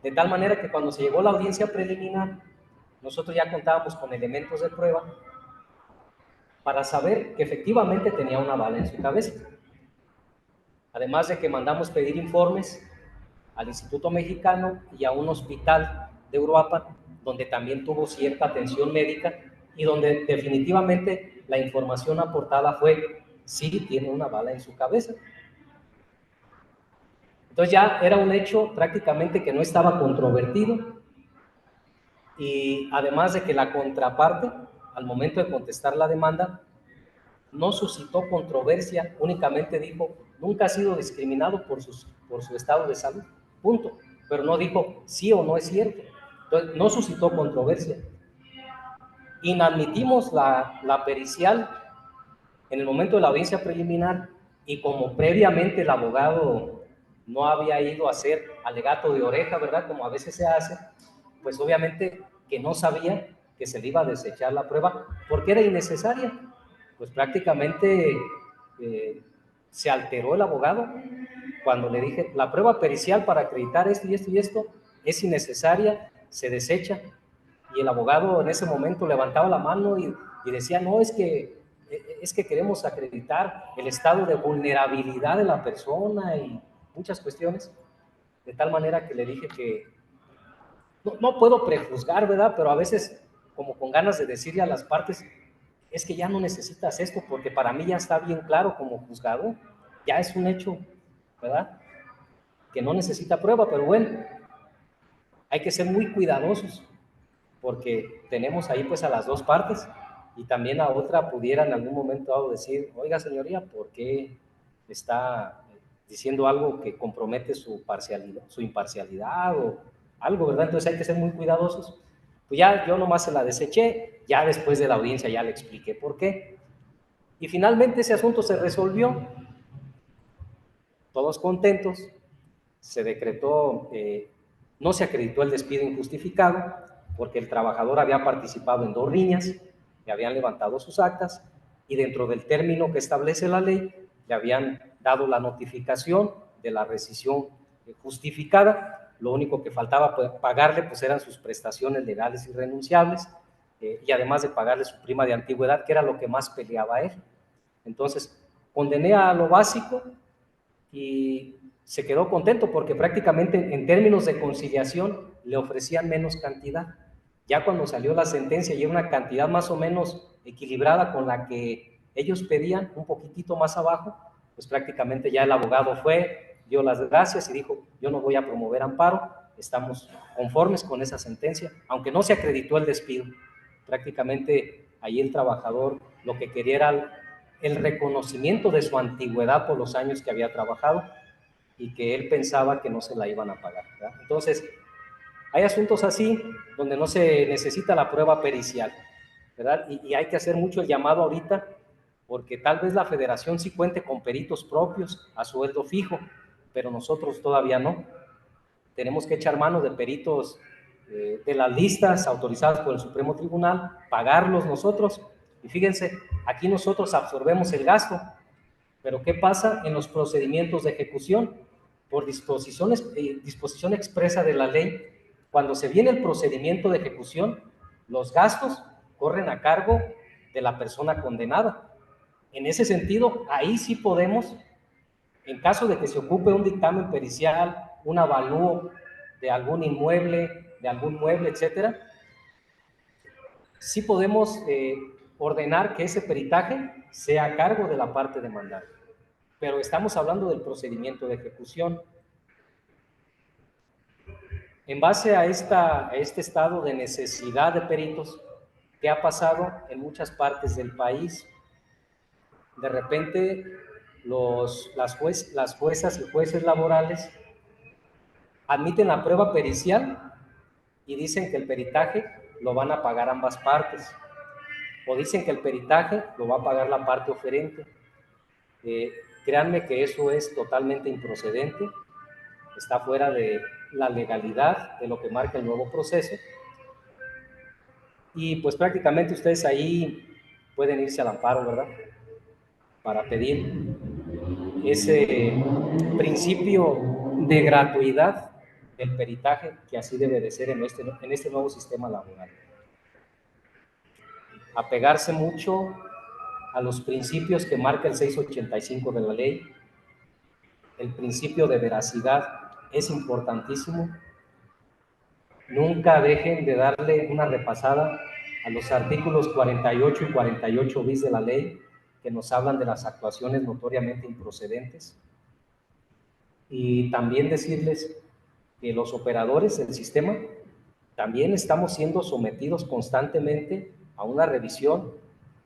De tal manera que cuando se llegó a la audiencia preliminar, nosotros ya contábamos con elementos de prueba para saber que efectivamente tenía una bala en su cabeza. Además de que mandamos pedir informes al Instituto Mexicano y a un hospital de Uruapan, donde también tuvo cierta atención médica y donde definitivamente la información aportada fue, sí, tiene una bala en su cabeza. Entonces ya era un hecho prácticamente que no estaba controvertido, y además de que la contraparte, al momento de contestar la demanda, no suscitó controversia, únicamente dijo, nunca ha sido discriminado por su estado de salud, punto. Pero no dijo sí o no es cierto. Entonces, no suscitó controversia. Inadmitimos la pericial en el momento de la audiencia preliminar y como previamente el abogado no había ido a hacer alegato de oreja, ¿verdad? Como a veces se hace, pues obviamente que no sabía que se le iba a desechar la prueba porque era innecesaria. Pues prácticamente se alteró el abogado cuando le dije, la prueba pericial para acreditar esto y esto y esto es innecesaria, se desecha. Y el abogado en ese momento levantaba la mano y decía, no, es que queremos acreditar el estado de vulnerabilidad de la persona y muchas cuestiones, de tal manera que le dije que no puedo prejuzgar, ¿verdad? Pero a veces, como con ganas de decirle a las partes, es que ya no necesitas esto, porque para mí ya está bien claro como juzgado, ya es un hecho, ¿verdad? Que no necesita prueba, pero bueno, hay que ser muy cuidadosos, porque tenemos ahí pues a las dos partes, y también a otra pudiera en algún momento dado decir, oiga señoría, ¿por qué está diciendo algo que compromete su parcialidad, su imparcialidad o algo, ¿verdad? Entonces hay que ser muy cuidadosos. Pues ya yo nomás se la deseché, ya después de la audiencia ya le expliqué por qué. Y finalmente ese asunto se resolvió, todos contentos, se decretó, no se acreditó el despido injustificado, porque el trabajador había participado en 2 riñas, le habían levantado sus actas, y dentro del término que establece la ley, le habían dado la notificación de la rescisión justificada. Lo único que faltaba pagarle pues eran sus prestaciones legales irrenunciables, y además de pagarle su prima de antigüedad, que era lo que más peleaba él. Entonces, condené a lo básico y se quedó contento porque prácticamente en términos de conciliación le ofrecían menos cantidad. Ya cuando salió la sentencia y era una cantidad más o menos equilibrada con la que ellos pedían, un poquitito más abajo, pues prácticamente ya el abogado fue, dio las gracias y dijo, yo no voy a promover amparo, estamos conformes con esa sentencia, aunque no se acreditó el despido. Prácticamente ahí el trabajador lo que quería era el reconocimiento de su antigüedad por los años que había trabajado y que él pensaba que no se la iban a pagar, ¿verdad? Entonces, hay asuntos así donde no se necesita la prueba pericial, ¿verdad? Y hay que hacer mucho el llamado ahorita, porque tal vez la federación sí cuente con peritos propios a sueldo fijo, pero nosotros todavía no. Tenemos que echar mano de peritos de las listas autorizadas por el Supremo Tribunal, pagarlos nosotros. Y fíjense, aquí nosotros absorbemos el gasto, pero ¿qué pasa en los procedimientos de ejecución? Por disposición expresa de la ley, cuando se viene el procedimiento de ejecución, los gastos corren a cargo de la persona condenada. En ese sentido, ahí sí podemos, en caso de que se ocupe un dictamen pericial, un avalúo de algún inmueble, de algún mueble, etcétera, sí podemos ordenar que ese peritaje sea a cargo de la parte demandada. Pero estamos hablando del procedimiento de ejecución. En base a este estado de necesidad de peritos que ha pasado en muchas partes del país, de repente las juezas y jueces laborales admiten la prueba pericial y dicen que el peritaje lo van a pagar ambas partes, o dicen que el peritaje lo va a pagar la parte oferente. Créanme que eso es totalmente improcedente, está fuera de la legalidad de lo que marca el nuevo proceso, y pues prácticamente ustedes ahí pueden irse al amparo, ¿verdad? Para pedir ese principio de gratuidad del peritaje, que así debe de ser en este nuevo sistema laboral. Apegarse mucho a los principios que marca el 685 de la ley. El principio de veracidad es importantísimo. Nunca dejen de darle una repasada a los artículos 48 y 48 bis de la ley, que nos hablan de las actuaciones notoriamente improcedentes. Y también decirles que los operadores del sistema también estamos siendo sometidos constantemente a una revisión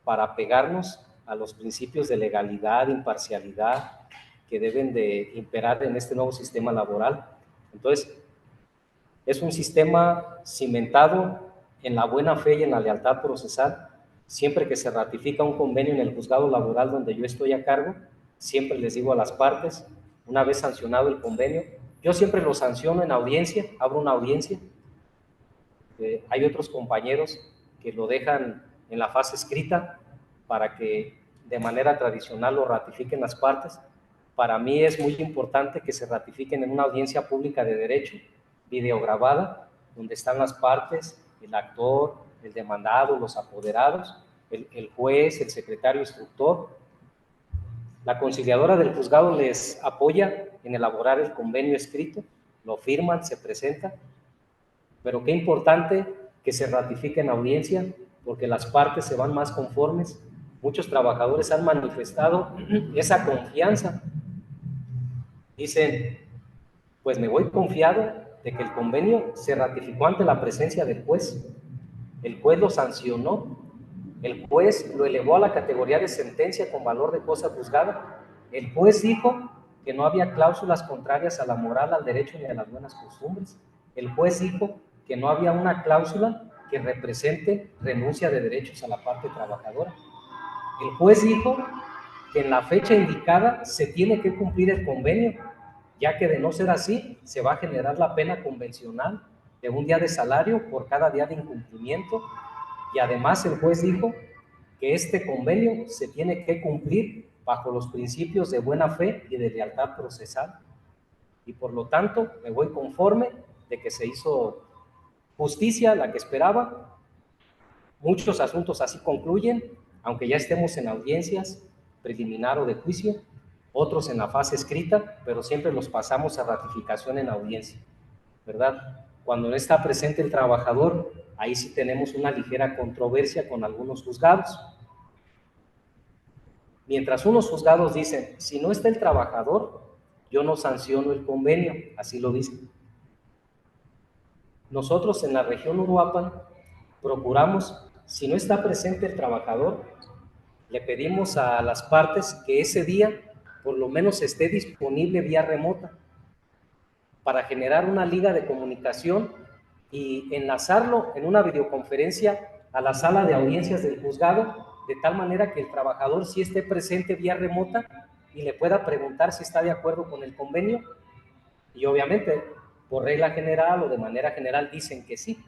para apegarnos a los principios de legalidad, imparcialidad que deben de imperar en este nuevo sistema laboral. Entonces, es un sistema cimentado en la buena fe y en la lealtad procesal. Siempre que se ratifica un convenio en el juzgado laboral donde yo estoy a cargo, siempre les digo a las partes, una vez sancionado el convenio, yo siempre lo sanciono en audiencia, abro una audiencia. Hay otros compañeros que lo dejan en la fase escrita para que de manera tradicional lo ratifiquen las partes. Para mí es muy importante que se ratifiquen en una audiencia pública de derecho, videograbada, donde están las partes, el actor, el demandado, los apoderados, el juez, el secretario instructor. La conciliadora del juzgado les apoya en elaborar el convenio escrito, lo firman, se presenta, pero qué importante que se ratifique en audiencia, porque las partes se van más conformes. Muchos trabajadores han manifestado esa confianza. Dicen, pues me voy confiado de que el convenio se ratificó ante la presencia del juez. El juez lo sancionó, el juez lo elevó a la categoría de sentencia con valor de cosa juzgada. El juez dijo que no había cláusulas contrarias a la moral, al derecho ni a las buenas costumbres. El juez dijo que no había una cláusula que represente renuncia de derechos a la parte trabajadora. El juez dijo que en la fecha indicada se tiene que cumplir el convenio, ya que de no ser así, se va a generar la pena convencional de un día de salario por cada día de incumplimiento. Y además el juez dijo que este convenio se tiene que cumplir bajo los principios de buena fe y de lealtad procesal. Y por lo tanto, me voy conforme de que se hizo justicia, la que esperaba. Muchos asuntos así concluyen, aunque ya estemos en audiencias preliminar o de juicio, otros en la fase escrita, pero siempre los pasamos a ratificación en audiencia, ¿verdad? Cuando no está presente el trabajador, ahí sí tenemos una ligera controversia con algunos juzgados. Mientras unos juzgados dicen, si no está el trabajador, yo no sanciono el convenio, así lo dicen. Nosotros en la región Uruapan procuramos, si no está presente el trabajador, le pedimos a las partes que ese día por lo menos esté disponible vía remota para generar una liga de comunicación y enlazarlo en una videoconferencia a la sala de audiencias del juzgado, de tal manera que el trabajador sí esté presente vía remota y le pueda preguntar si está de acuerdo con el convenio, y obviamente por regla general o de manera general dicen que sí.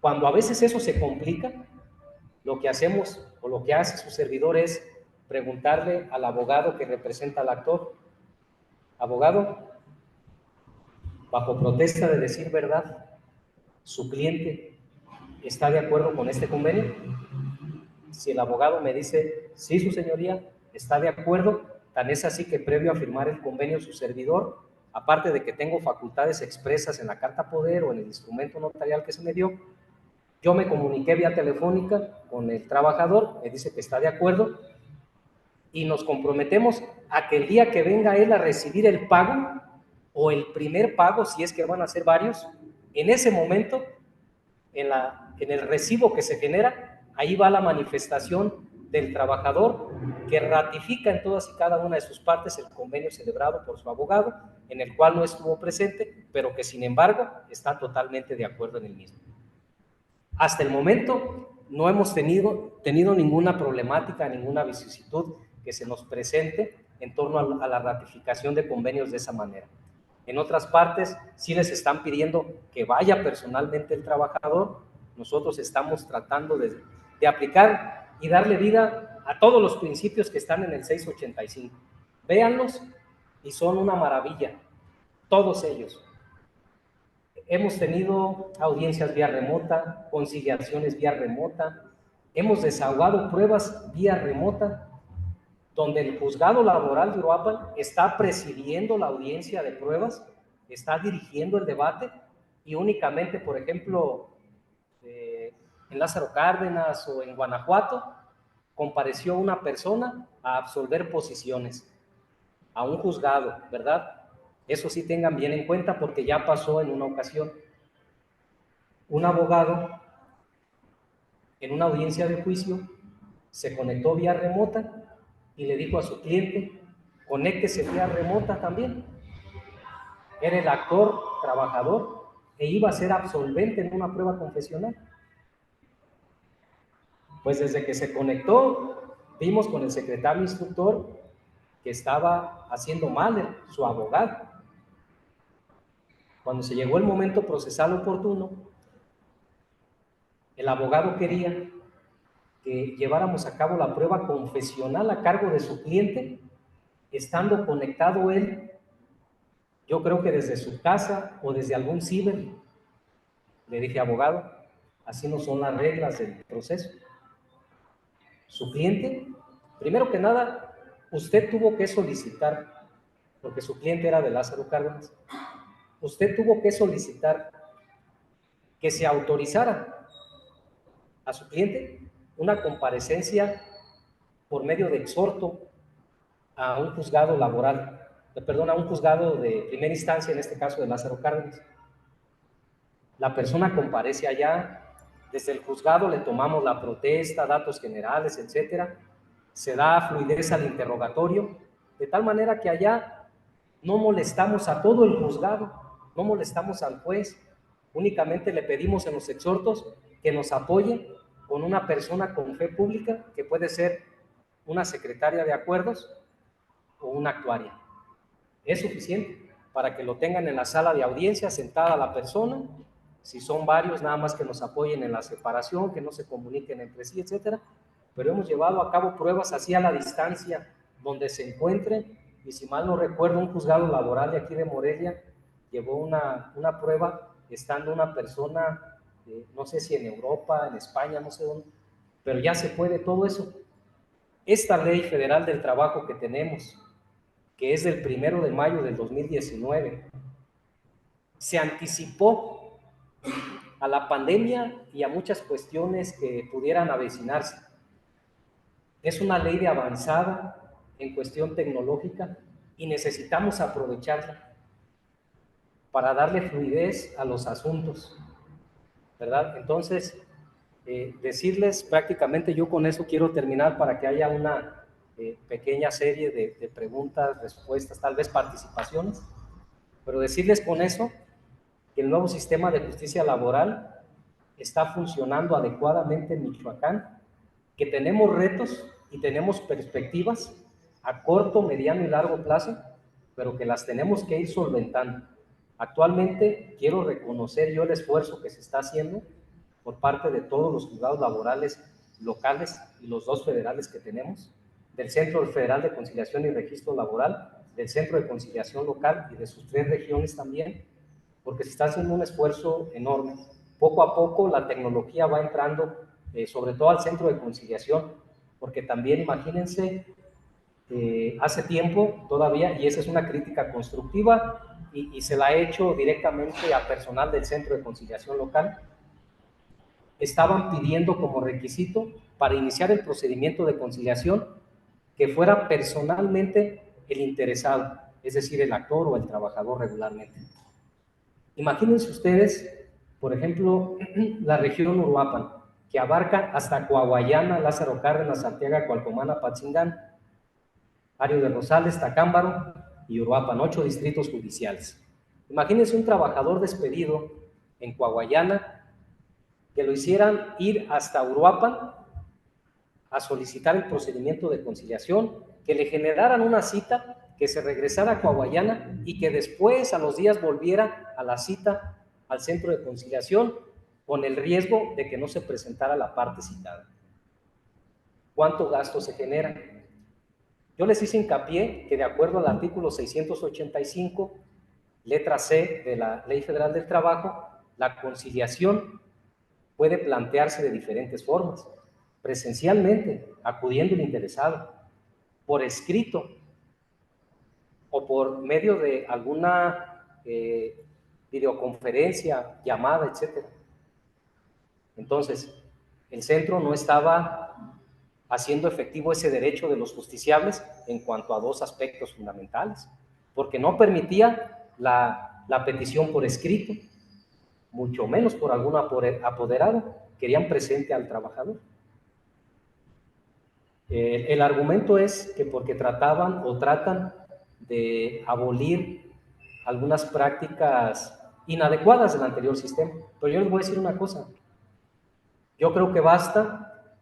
Cuando a veces eso se complica, lo que hacemos o lo que hace su servidor es preguntarle al abogado que representa al actor, abogado, bajo protesta de decir verdad, ¿su cliente está de acuerdo con este convenio? Si el abogado me dice, sí, su señoría, está de acuerdo, tan es así que previo a firmar el convenio su servidor, aparte de que tengo facultades expresas en la carta poder o en el instrumento notarial que se me dio, yo me comuniqué vía telefónica con el trabajador, me dice que está de acuerdo y nos comprometemos a que el día que venga él a recibir el pago o el primer pago, si es que van a ser varios, en ese momento, en el recibo que se genera, ahí va la manifestación del trabajador que ratifica en todas y cada una de sus partes el convenio celebrado por su abogado, en el cual no estuvo presente, pero que sin embargo está totalmente de acuerdo en el mismo. Hasta el momento no hemos tenido ninguna problemática, ninguna vicisitud que se nos presente en torno a la ratificación de convenios de esa manera. En otras partes sí les están pidiendo que vaya personalmente el trabajador. Nosotros estamos tratando de aplicar y darle vida a todos los principios que están en el 685. Véanlos y son una maravilla, todos ellos. Hemos tenido audiencias vía remota, conciliaciones vía remota, hemos desahogado pruebas vía remota, donde el juzgado laboral de Uruapan está presidiendo la audiencia de pruebas, está dirigiendo el debate y únicamente, por ejemplo, en Lázaro Cárdenas o en Guanajuato, compareció una persona a absolver posiciones a un juzgado, ¿verdad? Eso sí tengan bien en cuenta porque ya pasó en una ocasión. Un abogado en una audiencia de juicio se conectó vía remota y le dijo a su cliente, conéctese vía remota también. Era el actor trabajador e iba a ser absolvente en una prueba confesional. Pues desde que se conectó, vimos con el secretario instructor que estaba haciendo mal su abogado. Cuando se llegó el momento procesal oportuno, el abogado quería que lleváramos a cabo la prueba confesional a cargo de su cliente, estando conectado él, yo creo que desde su casa o desde algún ciber. Le dije, abogado, así no son las reglas del proceso. Su cliente, primero que nada, usted tuvo que solicitar, porque su cliente era de Lázaro Cárdenas, usted tuvo que solicitar que se autorizara a su cliente una comparecencia por medio de exhorto a un juzgado laboral, perdón, a un juzgado de primera instancia, en este caso de Lázaro Cárdenas. La persona comparece allá, desde el juzgado le tomamos la protesta, datos generales, etcétera, se da fluidez al interrogatorio, de tal manera que allá no molestamos a todo el juzgado, no molestamos al juez, únicamente le pedimos en los exhortos que nos apoye con una persona con fe pública, que puede ser una secretaria de acuerdos o una actuaria. Es suficiente para que lo tengan en la sala de audiencia sentada la persona. Si son varios, nada más que nos apoyen en la separación, que no se comuniquen entre sí, etcétera. Pero hemos llevado a cabo pruebas así a la distancia, donde se encuentren, y si mal no recuerdo, un juzgado laboral de aquí de Morelia llevó una prueba estando una persona, no sé si en Europa, en España, no sé dónde, pero ya se puede todo eso. Esta ley federal del trabajo que tenemos, que es del 1 de mayo del 2019, se anticipó a la pandemia y a muchas cuestiones que pudieran avecinarse. Es una ley de avanzada en cuestión tecnológica y necesitamos aprovecharla para darle fluidez a los asuntos, ¿verdad? Entonces, decirles prácticamente, yo con eso quiero terminar para que haya una pequeña serie de preguntas, respuestas, tal vez participaciones, pero decirles con eso que el nuevo sistema de justicia laboral está funcionando adecuadamente en Michoacán, que tenemos retos y tenemos perspectivas a corto, mediano y largo plazo, pero que las tenemos que ir solventando. Actualmente quiero reconocer yo el esfuerzo que se está haciendo por parte de todos los juzgados laborales locales y los dos federales que tenemos, del Centro Federal de Conciliación y Registro Laboral, del Centro de Conciliación Local y de sus 3 regiones también, porque se está haciendo un esfuerzo enorme. Poco a poco la tecnología va entrando, sobre todo al Centro de Conciliación, porque también imagínense, hace tiempo todavía, y esa es una crítica constructiva, y se la he hecho directamente a personal del Centro de Conciliación Local, estaban pidiendo como requisito para iniciar el procedimiento de conciliación que fuera personalmente el interesado, es decir, el actor o el trabajador regularmente. Imagínense ustedes, por ejemplo, la región Uruapan, que abarca hasta Coahuayana, Lázaro Cárdenas, Arteaga, Cualcomán, Apatzingán, Ario de Rosales, Tacámbaro y Uruapan, 8 distritos judiciales. Imagínense un trabajador despedido en Coahuayana, que lo hicieran ir hasta Uruapan a solicitar el procedimiento de conciliación, que le generaran una cita, que se regresara a Coahuayana y que después, a los días, volviera a la cita al centro de conciliación con el riesgo de que no se presentara la parte citada. ¿Cuánto gasto se genera? Yo les hice hincapié que de acuerdo al artículo 685, letra C de la Ley Federal del Trabajo, la conciliación puede plantearse de diferentes formas: presencialmente, acudiendo el interesado, por escrito o por medio de alguna videoconferencia, llamada, etc. Entonces, el centro no estaba haciendo efectivo ese derecho de los justiciables en cuanto a 2 aspectos fundamentales, porque no permitía la petición por escrito, mucho menos por algún apoderado. Querían presente al trabajador. El argumento es que porque trataban o tratan de abolir algunas prácticas inadecuadas del anterior sistema. Pero yo les voy a decir una cosa, yo creo que basta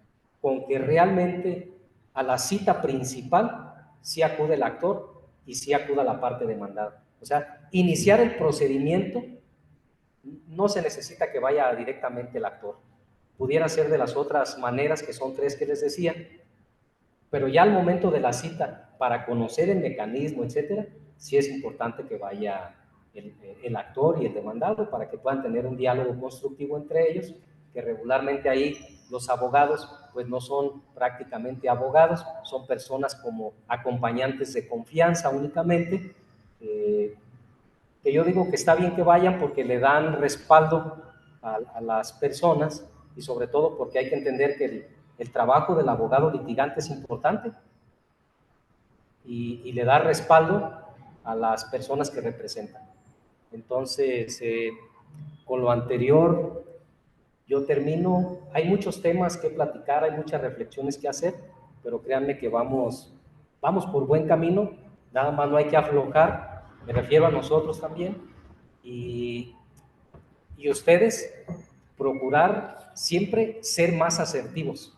con que realmente a la cita principal sí acude el actor y sí acuda la parte demandada. O sea, iniciar el procedimiento no se necesita que vaya directamente el actor. Pudiera ser de las otras maneras, que son 3 que les decía, pero ya al momento de la cita, para conocer el mecanismo, etcétera, sí es importante que vaya el actor y el demandado para que puedan tener un diálogo constructivo entre ellos, que regularmente ahí los abogados pues no son prácticamente abogados, son personas como acompañantes de confianza únicamente, que yo digo que está bien que vayan porque le dan respaldo a las personas y sobre todo porque hay que entender que el trabajo del abogado litigante es importante y le da respaldo a las personas que representan. Entonces, con lo anterior, yo termino. Hay muchos temas que platicar, hay muchas reflexiones que hacer, pero créanme que vamos por buen camino, nada más no hay que aflojar, me refiero a nosotros también, y ustedes procurar siempre ser más asertivos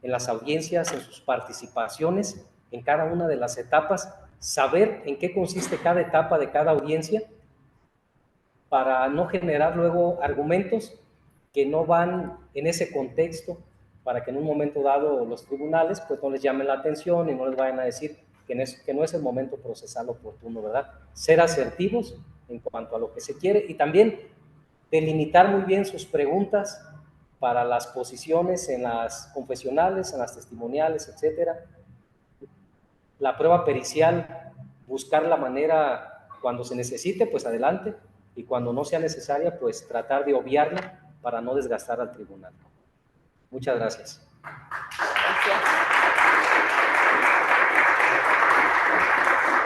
en las audiencias, en sus participaciones, en cada una de las etapas, saber en qué consiste cada etapa de cada audiencia para no generar luego argumentos que no van en ese contexto, para que en un momento dado los tribunales pues no les llamen la atención y no les vayan a decir que no es el momento procesal oportuno, ¿verdad? Ser asertivos en cuanto a lo que se quiere y también delimitar muy bien sus preguntas para las posiciones en las confesionales, en las testimoniales, etcétera. La prueba pericial, buscar la manera, cuando se necesite, pues adelante, y cuando no sea necesaria, pues tratar de obviarla para no desgastar al tribunal. Muchas gracias.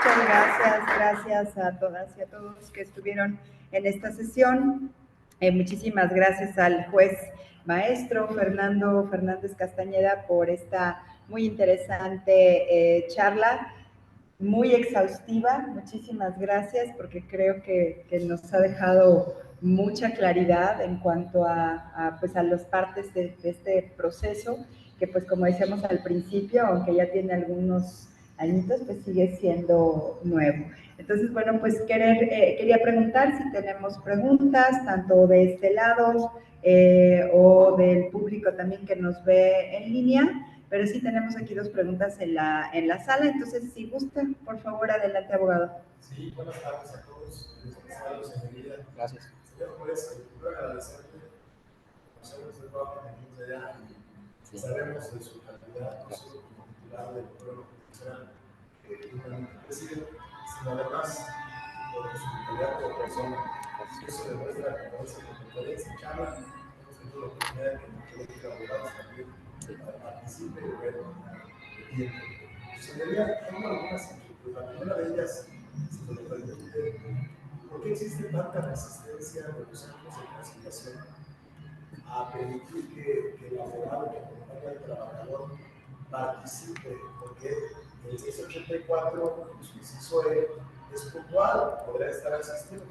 Muchas gracias a todas y a todos que estuvieron en esta sesión. Muchísimas gracias al juez maestro Fernando Fernández Castañeda por esta muy interesante charla, muy exhaustiva. Muchísimas gracias porque creo que nos ha dejado mucha claridad en cuanto pues a las partes de este proceso, que pues como decíamos al principio, aunque ya tiene algunos añitos, pues sigue siendo nuevo. Entonces, bueno, pues quería preguntar si tenemos preguntas, tanto de este lado o del público también que nos ve en línea, pero sí tenemos aquí 2 preguntas en la sala, entonces si gusta, por favor, adelante, abogado. Sí, buenas tardes a todos. Gracias. Señor juez, quiero agradecerle. Conocemos el trabajo que venimos allá y sabemos de su calidad, no solo como titular del programa profesional que preside, sino además por su calidad como persona. Eso demuestra que con esa competencia y charla hemos tenido la oportunidad de que el colegio de abogados también participe y ver el tiempo. Señoría, tengo algunas inquietudes. La primera de ellas, si me lo permite, ¿por qué existe tanta resistencia de los años de conciliación a permitir que el abogado que acompaña al trabajador participe? Porque el 684, su inciso E, es puntual, podrá estar asistido.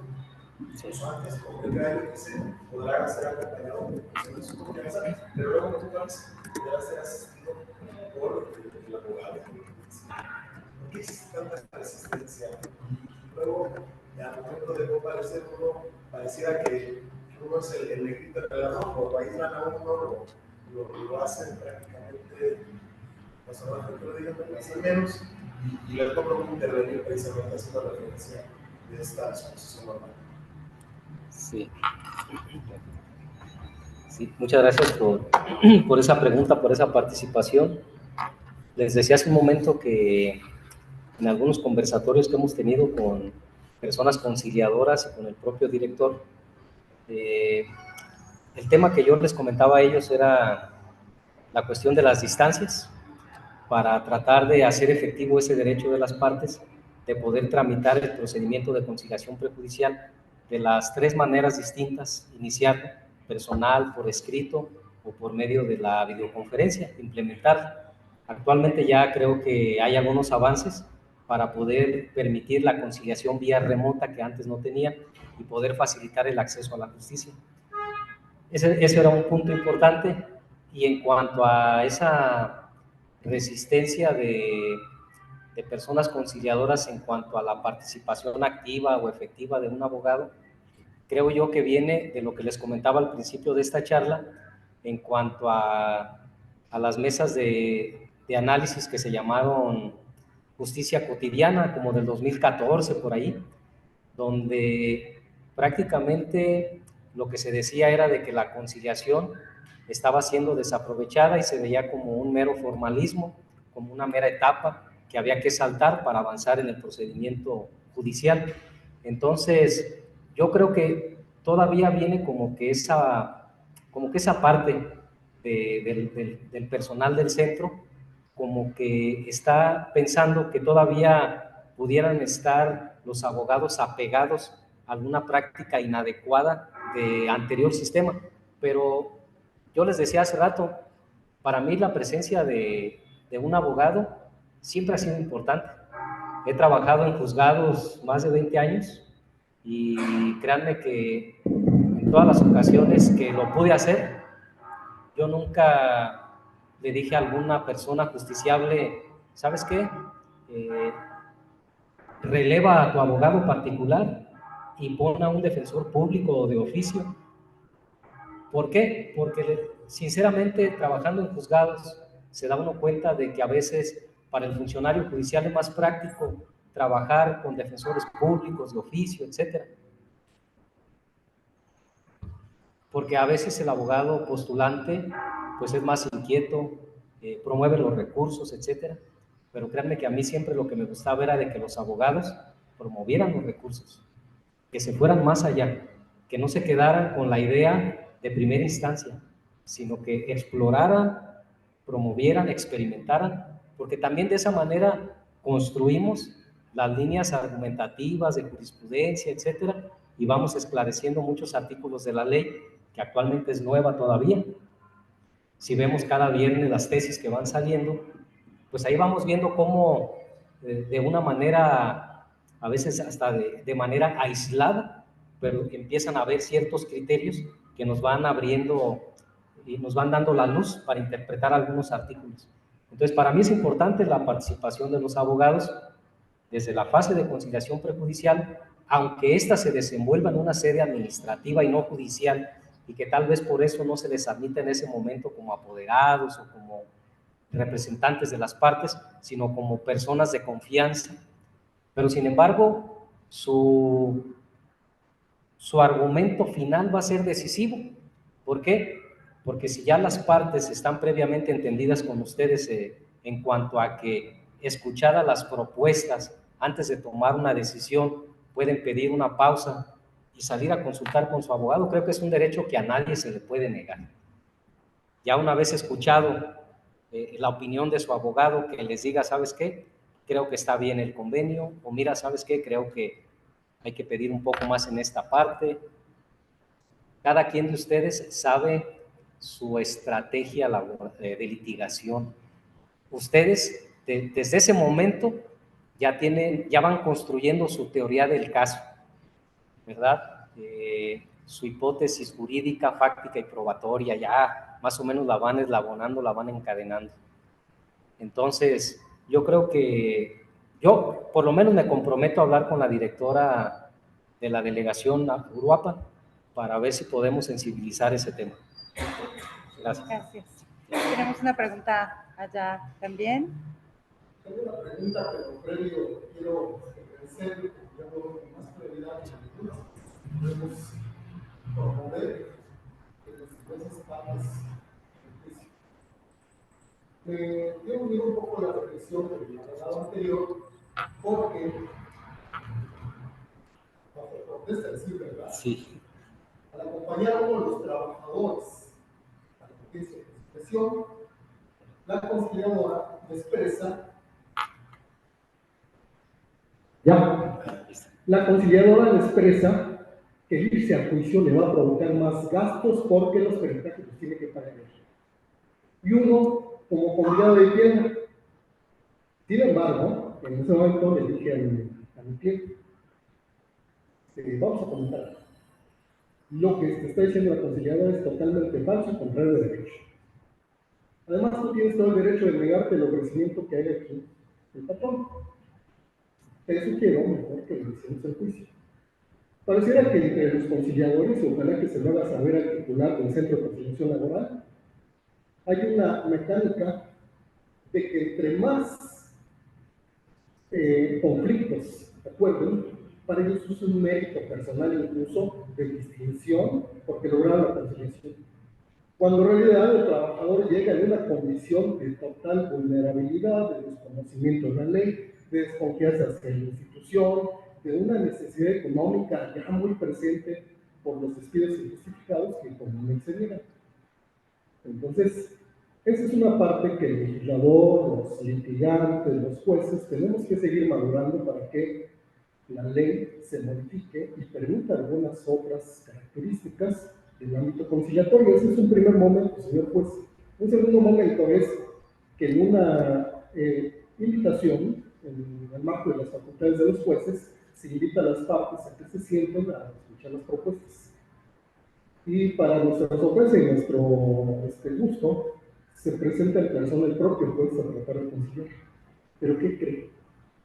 Incluso antes, como el que se podrá ser acompañado de su confianza, pero luego puntuales podrá ser asistido por el abogado. ¿Por qué existe tanta resistencia? Y luego, al momento de comparecer, uno pareciera que uno es el negrito de la ropa, o aíslan a uno, lo hacen prácticamente, más o menos que lo digan, más o menos, y luego no intervenir precisamente haciendo referencia de esta exposición normal. Sí. Sí, muchas gracias por esa pregunta, por esa participación. Les decía hace un momento que en algunos conversatorios que hemos tenido con personas conciliadoras y con el propio director, el tema que yo les comentaba a ellos era la cuestión de las distancias para tratar de hacer efectivo ese derecho de las partes de poder tramitar el procedimiento de conciliación prejudicial de las 3 maneras distintas, iniciar personal, por escrito o por medio de la videoconferencia, implementar. Actualmente ya creo que hay algunos avances para poder permitir la conciliación vía remota que antes no tenía y poder facilitar el acceso a la justicia. Ese era un punto importante. Y en cuanto a esa resistencia de personas conciliadoras en cuanto a la participación activa o efectiva de un abogado, creo yo que viene de lo que les comentaba al principio de esta charla en cuanto a las mesas de análisis que se llamaron Justicia Cotidiana, como del 2014 por ahí, donde prácticamente lo que se decía era de que la conciliación estaba siendo desaprovechada y se veía como un mero formalismo, como una mera etapa que había que saltar para avanzar en el procedimiento judicial. Entonces, yo creo que todavía viene como que esa parte del personal del centro, como que está pensando que todavía pudieran estar los abogados apegados a alguna práctica inadecuada de anterior sistema. Pero yo les decía hace rato, para mí la presencia de un abogado siempre ha sido importante. He trabajado en juzgados más de 20 años y créanme que en todas las ocasiones que lo pude hacer, yo nunca le dije a alguna persona justiciable, ¿sabes qué? Releva a tu abogado particular y pon a un defensor público de oficio. ¿Por qué? Porque sinceramente trabajando en juzgados se da uno cuenta de que a veces para el funcionario judicial es más práctico trabajar con defensores públicos de oficio, etcétera. Porque a veces el abogado postulante pues es más inquieto, promueve los recursos, etcétera. Pero créanme que a mí siempre lo que me gustaba era de que los abogados promovieran los recursos, que se fueran más allá, que no se quedaran con la idea de primera instancia, sino que exploraran, promovieran, experimentaran, porque también de esa manera construimos las líneas argumentativas de jurisprudencia, etcétera, y vamos esclareciendo muchos artículos de la ley que actualmente es nueva todavía. Si vemos cada viernes las tesis que van saliendo, pues ahí vamos viendo cómo de una manera, a veces hasta de manera aislada, pero empiezan a haber ciertos criterios que nos van abriendo y nos van dando la luz para interpretar algunos artículos. Entonces, para mí es importante la participación de los abogados desde la fase de conciliación prejudicial, aunque ésta se desenvuelva en una sede administrativa y no judicial, y que tal vez por eso no se les admite en ese momento como apoderados o como representantes de las partes, sino como personas de confianza. Pero sin embargo, su argumento final va a ser decisivo. ¿Por qué? Porque si ya las partes están previamente entendidas con ustedes en cuanto a que escuchadas las propuestas antes de tomar una decisión, pueden pedir una pausa y salir a consultar con su abogado, creo que es un derecho que a nadie se le puede negar. Ya una vez escuchado la opinión de su abogado, que les diga, ¿sabes qué? Creo que está bien el convenio, o mira, ¿sabes qué? Creo que hay que pedir un poco más en esta parte. Cada quien de ustedes sabe su estrategia de litigación. Ustedes, desde ese momento, ya van construyendo su teoría del caso, ¿verdad? Su hipótesis jurídica, fáctica y probatoria, ya más o menos la van eslabonando, la van encadenando. Entonces, yo creo que yo por lo menos me comprometo a hablar con la directora de la delegación Uruapan para ver si podemos sensibilizar ese tema. Gracias. Gracias. Tenemos una pregunta allá también. Tengo una pregunta, pero previo quiero agradecerle porque ya con más claridad podemos promover que las diversas partes del juicio. Quiero unir un poco la reflexión del tratado anterior, porque bajo protesta decir verdad, Sí. al acompañar a uno de los trabajadores a la justicia de expresión, la conciliadora expresa la conciliadora le expresa que irse a juicio le va a provocar más gastos porque los peritajes los tiene que pagar él. Y uno, como convidado de piedra. Sin embargo, en ese momento le dije a mi cliente, vamos a comentar. Lo que te está diciendo la conciliadora es totalmente falso y contrario de derecho. Además, tú tienes todo el derecho de negarte el ofrecimiento que haga aquí el patrón. Te sugiero mejor que iniciemos el juicio. Pareciera que entre los conciliadores, ojalá que se lo haga saber al titular del Centro de Conciliación Laboral, hay una mecánica de que entre más conflictos acuerden, para ellos es un mérito personal incluso de distinción porque lograron la conciliación. Cuando en realidad el trabajador llega en una condición de total vulnerabilidad, de desconocimiento de la ley, de desconfianza hacia la institución, de una necesidad económica ya muy presente por los despidos injustificados que comúnmente se niegan. Entonces, esa es una parte que el legislador, los litigantes, los jueces, tenemos que seguir madurando para que la ley se modifique y permita algunas otras características del ámbito conciliatorio. Ese es un primer momento, señor juez. Un segundo momento es que en una invitación, en el marco de las facultades de los jueces, se invita a las partes a que se sienten a escuchar las propuestas. Y para nuestra sorpresa y nuestro gusto, se presenta en persona el propio juez a tratar de conciliar. ¿Pero qué cree?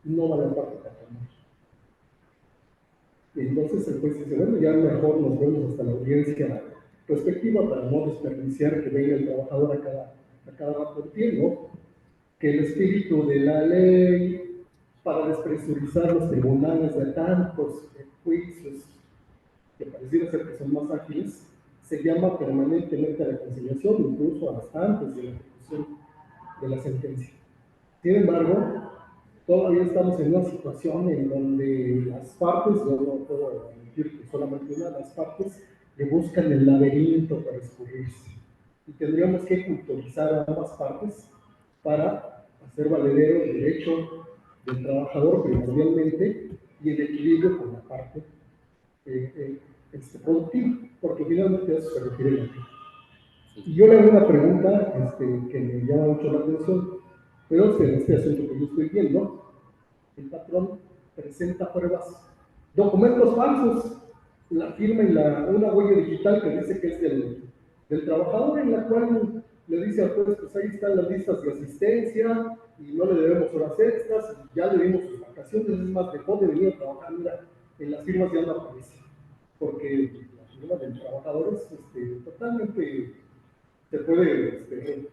No va a la parte patronal. Y entonces el juez dice, bueno, ya mejor nos vemos hasta la audiencia respectiva para no desperdiciar que venga el trabajador a cada rato del tiempo, que el espíritu de la ley para despresurizar los tribunales de tantos juicios que pareciera ser que son más ágiles, se llama permanentemente a la conciliación, incluso hasta antes de la ejecución de la sentencia. Sin embargo, todavía estamos en una situación en donde las partes, yo no puedo admitir que solamente una de las partes, le buscan el laberinto para escurrirse. Y tendríamos que culturizar a ambas partes para hacer valedero el derecho del trabajador primordialmente y el equilibrio con la parte productiva, porque finalmente a eso se refiere la ley. Y yo le hago una pregunta que me llama mucho la atención, pero en este asunto que yo estoy viendo, el patrón presenta pruebas, documentos falsos, la firma y una huella digital que dice que es del trabajador, en la cual le dice al juez, pues ahí están las listas de asistencia y no le debemos horas extras, y ya le dimos sus vacaciones, es más, dejó de venir a trabajar, mira, en las firmas ya no aparece, porque la firma del trabajador es totalmente, se puede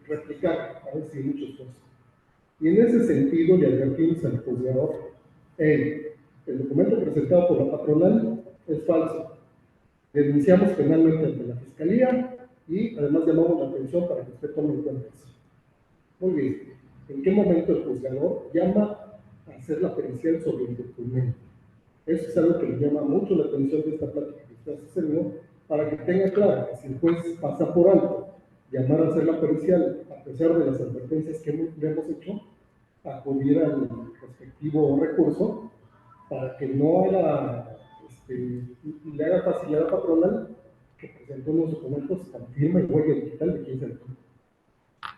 replicar a veces en muchos casos. Y en ese sentido le advertimos al juzgador, el documento presentado por la patronal es falso. Denunciamos penalmente ante la fiscalía y además llamamos la atención para que usted tome en cuenta eso. Muy bien, ¿en qué momento el juzgador llama a hacer la pericial sobre el documento? Eso es algo que le llama mucho la atención de esta plática que usted hace, señor, para que tenga claro que si el juez pasa por alto llamar a hacer la pericial, a pesar de las advertencias que le hemos hecho, acudir al respectivo recurso para que no haga, le haga facilidad a patronal que presente unos documentos con firma y huella digital de quién se le toma.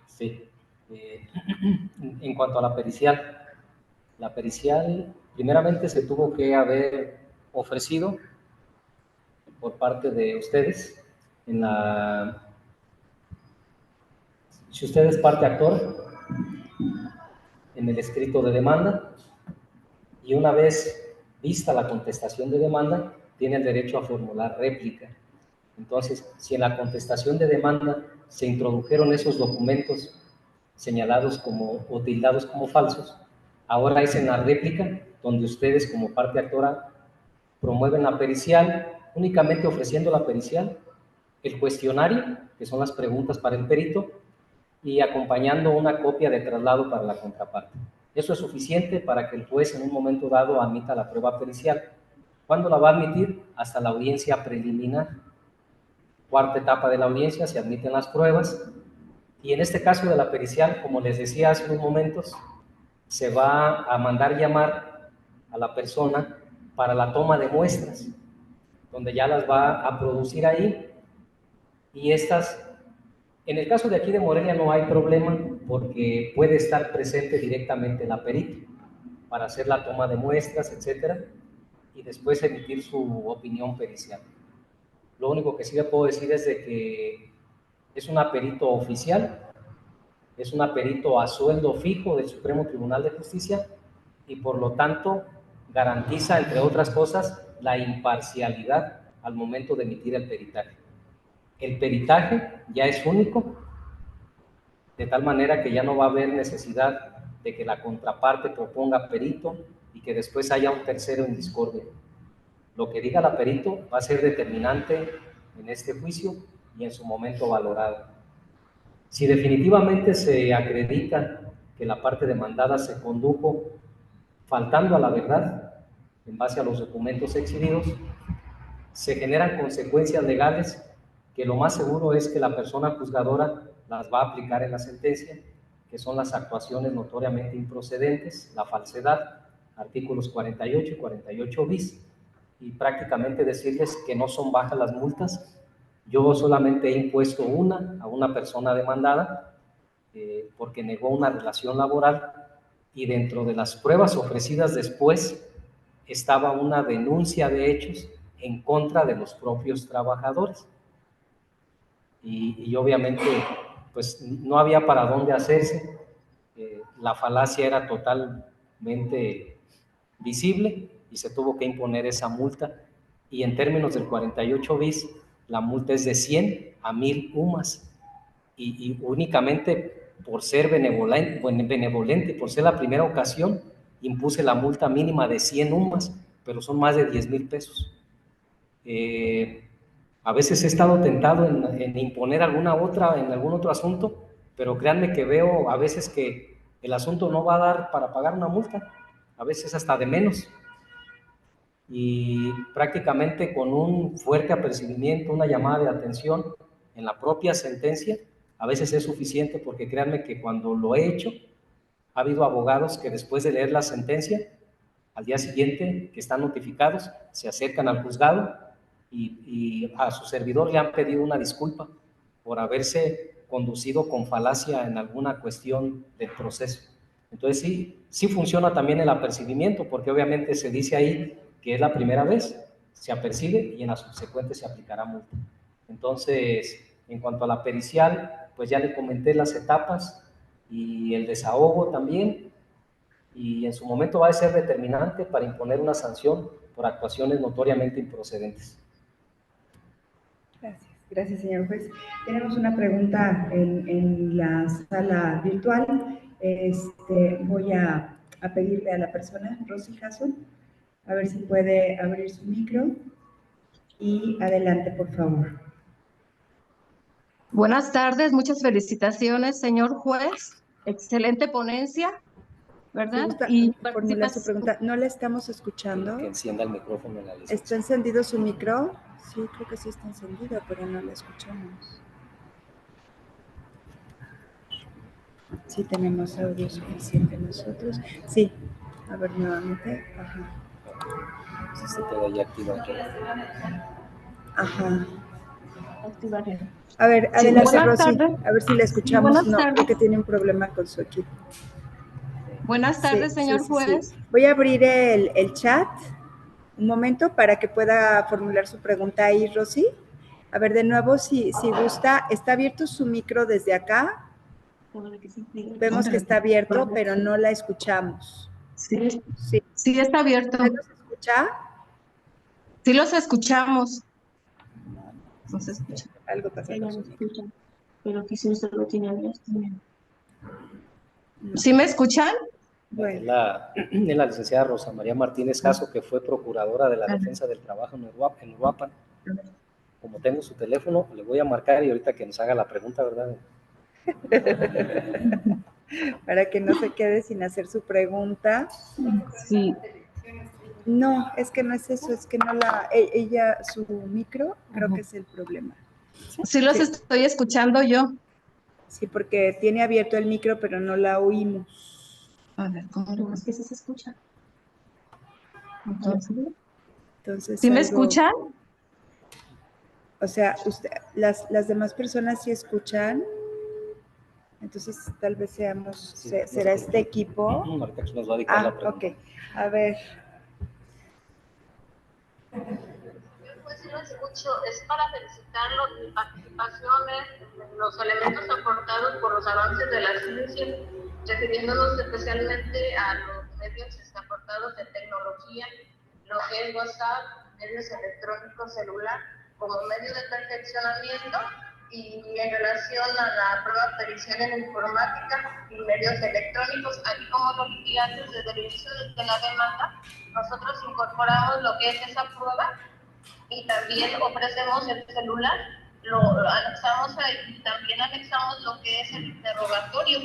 Sí. En cuanto a la pericial primeramente se tuvo que haber ofrecido por parte de ustedes si usted es parte actor, en el escrito de demanda, y una vez vista la contestación de demanda, tiene el derecho a formular réplica. Entonces, si en la contestación de demanda se introdujeron esos documentos señalados como o tildados como falsos, ahora es en la réplica donde ustedes como parte actora promueven la pericial, únicamente ofreciendo la pericial, el cuestionario, que son las preguntas para el perito, y acompañando una copia de traslado para la contraparte. Eso es suficiente para que el juez en un momento dado admita la prueba pericial. ¿Cuándo la va a admitir? Hasta la audiencia preliminar. Cuarta etapa de la audiencia, se admiten las pruebas, y en este caso de la pericial, como les decía hace unos momentos, se va a mandar llamar a la persona para la toma de muestras, donde ya las va a producir ahí, y estas, en el caso de aquí de Morelia no hay problema, porque puede estar presente directamente la perita. para hacer la toma de muestras, etcétera, y después emitir su opinión pericial. Lo único que sí le puedo decir es de que es un perito oficial, es un perito a sueldo fijo del Supremo Tribunal de Justicia y por lo tanto garantiza, entre otras cosas, la imparcialidad al momento de emitir el peritaje. El peritaje ya es único, de tal manera que ya no va a haber necesidad de que la contraparte proponga perito y que después haya un tercero en discordia. Lo que diga la perito va a ser determinante en este juicio y en su momento valorado. Si definitivamente se acredita que la parte demandada se condujo faltando a la verdad en base a los documentos exhibidos, se generan consecuencias legales que lo más seguro es que la persona juzgadora las va a aplicar en la sentencia, que son las actuaciones notoriamente improcedentes, la falsedad, artículos 48 y 48 bis, y prácticamente decirles que no son bajas las multas. Yo solamente he impuesto una a una persona demandada porque negó una relación laboral y dentro de las pruebas ofrecidas después estaba una denuncia de hechos en contra de los propios trabajadores. Y obviamente pues no había para dónde hacerse, la falacia era totalmente visible y se tuvo que imponer esa multa, y en términos del 48 bis, la multa es de 100 a 1000 UMAS, y únicamente por ser benevolente, por ser la primera ocasión, impuse la multa mínima de 100 UMAS, pero son más de 10,000 pesos. A veces he estado tentado en imponer alguna otra en algún otro asunto, pero créanme que veo a veces que el asunto no va a dar para pagar una multa, a veces hasta de menos. Y prácticamente con un fuerte apercibimiento, una llamada de atención en la propia sentencia, a veces es suficiente, porque créanme que cuando lo he hecho, ha habido abogados que después de leer la sentencia, al día siguiente, que están notificados, se acercan al juzgado y a su servidor le han pedido una disculpa por haberse conducido con falacia en alguna cuestión del proceso. Entonces sí funciona también el apercibimiento, porque obviamente se dice ahí que es la primera vez, se apercibe y en la subsecuente se aplicará multa. Entonces, en cuanto a la pericial, pues ya le comenté las etapas y el desahogo también, y en su momento va a ser determinante para imponer una sanción por actuaciones notoriamente improcedentes. Gracias, señor juez. Tenemos una pregunta en la sala virtual. Voy a pedirle a la persona, Rosy Jasso, a ver si puede abrir su micro. Y adelante, por favor. Buenas tardes, muchas felicitaciones, señor juez. Excelente ponencia, ¿verdad? Y formular su pregunta. No la estamos escuchando. Que encienda el micrófono en la licencia. ¿Está encendido su micro? Sí, creo que sí está encendido, pero no la escuchamos. Sí, tenemos audio suficiente nosotros. Sí, a ver nuevamente. Ajá. Si se queda ya activado. Ajá. Activar. A ver, Sí, adelante, buenas Rosy. tardes. A ver si la escuchamos. Sí, no, tardes. Porque tiene un problema con su equipo. Buenas tardes, señor juez. Sí. Voy a abrir el chat un momento para que pueda formular su pregunta ahí, Rosy. A ver, de nuevo, si gusta, ¿está abierto su micro desde acá? Vemos que está abierto, pero no la escuchamos. Sí, sí está abierto. ¿Usted nos escucha? Sí los escuchamos. No se escucha. Algo pasa con su micro. Pero quizás usted lo tiene abierto. ¿Sí me escuchan? Bueno. Es la licenciada Rosa María Martínez Jasso, que fue procuradora de la defensa del trabajo en Uruapan. Como tengo su teléfono, le voy a marcar y ahorita que nos haga la pregunta, ¿verdad? Para que no se quede sin hacer su pregunta. Sí. No, es que no es eso, es que no su micro, creo que es el problema. Sí los estoy escuchando yo. Sí, porque tiene abierto el micro, pero no la oímos. A ver, ¿cómo es que se escucha? Entonces, ¿sí me escuchan? O sea, las demás personas sí escuchan. Entonces, tal vez será este equipo. Ahorita nos va a dictar la pregunta. Ok. A ver. Pues sí lo escucho, es para felicitarlos, mis participaciones, los elementos aportados por los avances de la ciencia, refiriéndonos especialmente a los medios aportados de tecnología, lo que es WhatsApp, medios electrónicos, celular, como medio de perfeccionamiento, y en relación a la prueba pericial en informática y medios electrónicos, aquí como lo dije antes, desde el inicio de la demanda, nosotros incorporamos lo que es esa prueba y también ofrecemos el celular, lo anexamos ahí, y también anexamos lo que es el interrogatorio,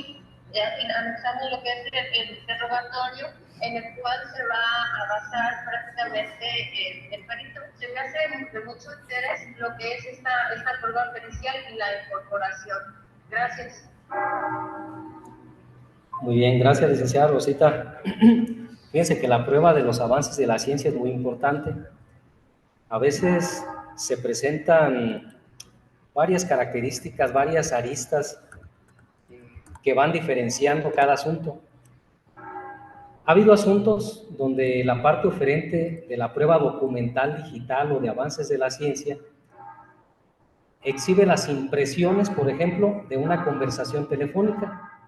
anexamos lo que es el interrogatorio en el cual se va a basar prácticamente el perito. Se me hace de mucho interés lo que es esta prueba pericial y la incorporación. Gracias. Muy bien, gracias, licenciada Rosita. Fíjense que la prueba de los avances de la ciencia es muy importante. A veces se presentan varias características, varias aristas que van diferenciando cada asunto. Ha habido asuntos donde la parte oferente de la prueba documental digital o de avances de la ciencia exhibe las impresiones, por ejemplo, de una conversación telefónica,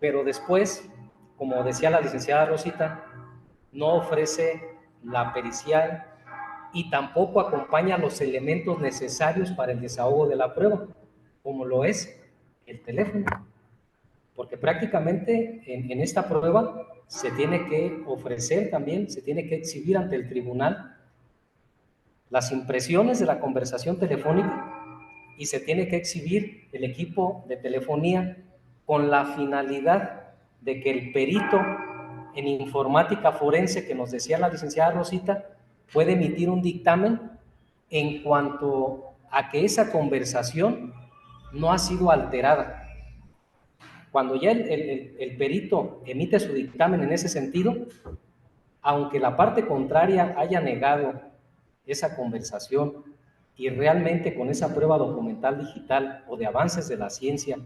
pero después, como decía la licenciada Rosita, no ofrece la pericial y tampoco acompaña los elementos necesarios para el desahogo de la prueba, como lo es el teléfono. Porque prácticamente en esta prueba se tiene que ofrecer también, se tiene que exhibir ante el tribunal las impresiones de la conversación telefónica y se tiene que exhibir el equipo de telefonía con la finalidad de que el perito en informática forense que nos decía la licenciada Rosita puede emitir un dictamen en cuanto a que esa conversación no ha sido alterada. Cuando ya el perito emite su dictamen en ese sentido, aunque la parte contraria haya negado esa conversación y realmente con esa prueba documental digital o de avances de la ciencia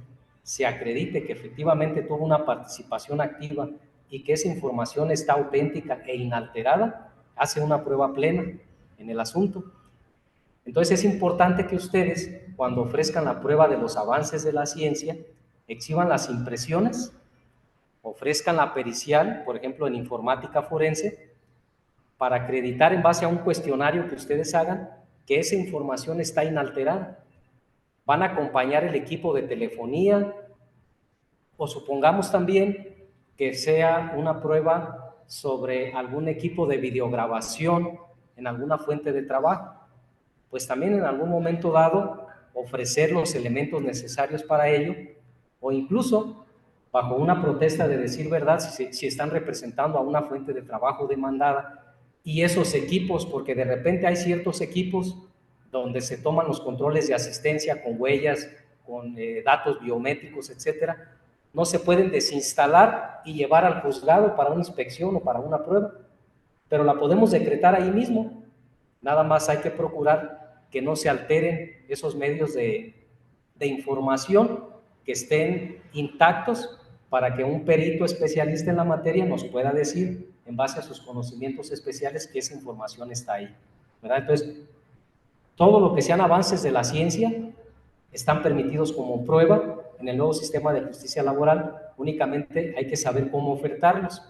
se acredite que efectivamente tuvo una participación activa y que esa información está auténtica e inalterada, hace una prueba plena en el asunto. Entonces es importante que ustedes, cuando ofrezcan la prueba de los avances de la ciencia, exhiban las impresiones, ofrezcan la pericial, por ejemplo en informática forense, para acreditar en base a un cuestionario que ustedes hagan que esa información está inalterada. Van a acompañar el equipo de telefonía o supongamos también que sea una prueba sobre algún equipo de videograbación en alguna fuente de trabajo. Pues también en algún momento dado ofrecer los elementos necesarios para ello o incluso bajo una protesta de decir verdad si están representando a una fuente de trabajo demandada y esos equipos, porque de repente hay ciertos equipos donde se toman los controles de asistencia con huellas, con datos biométricos, etcétera, no se pueden desinstalar y llevar al juzgado para una inspección o para una prueba, pero la podemos decretar ahí mismo. Nada más hay que procurar que no se alteren esos medios de información, que estén intactos para que un perito especialista en la materia nos pueda decir, en base a sus conocimientos especiales, que esa información está ahí, ¿verdad? Entonces, todo lo que sean avances de la ciencia están permitidos como prueba en el nuevo sistema de justicia laboral, únicamente hay que saber cómo ofertarlos.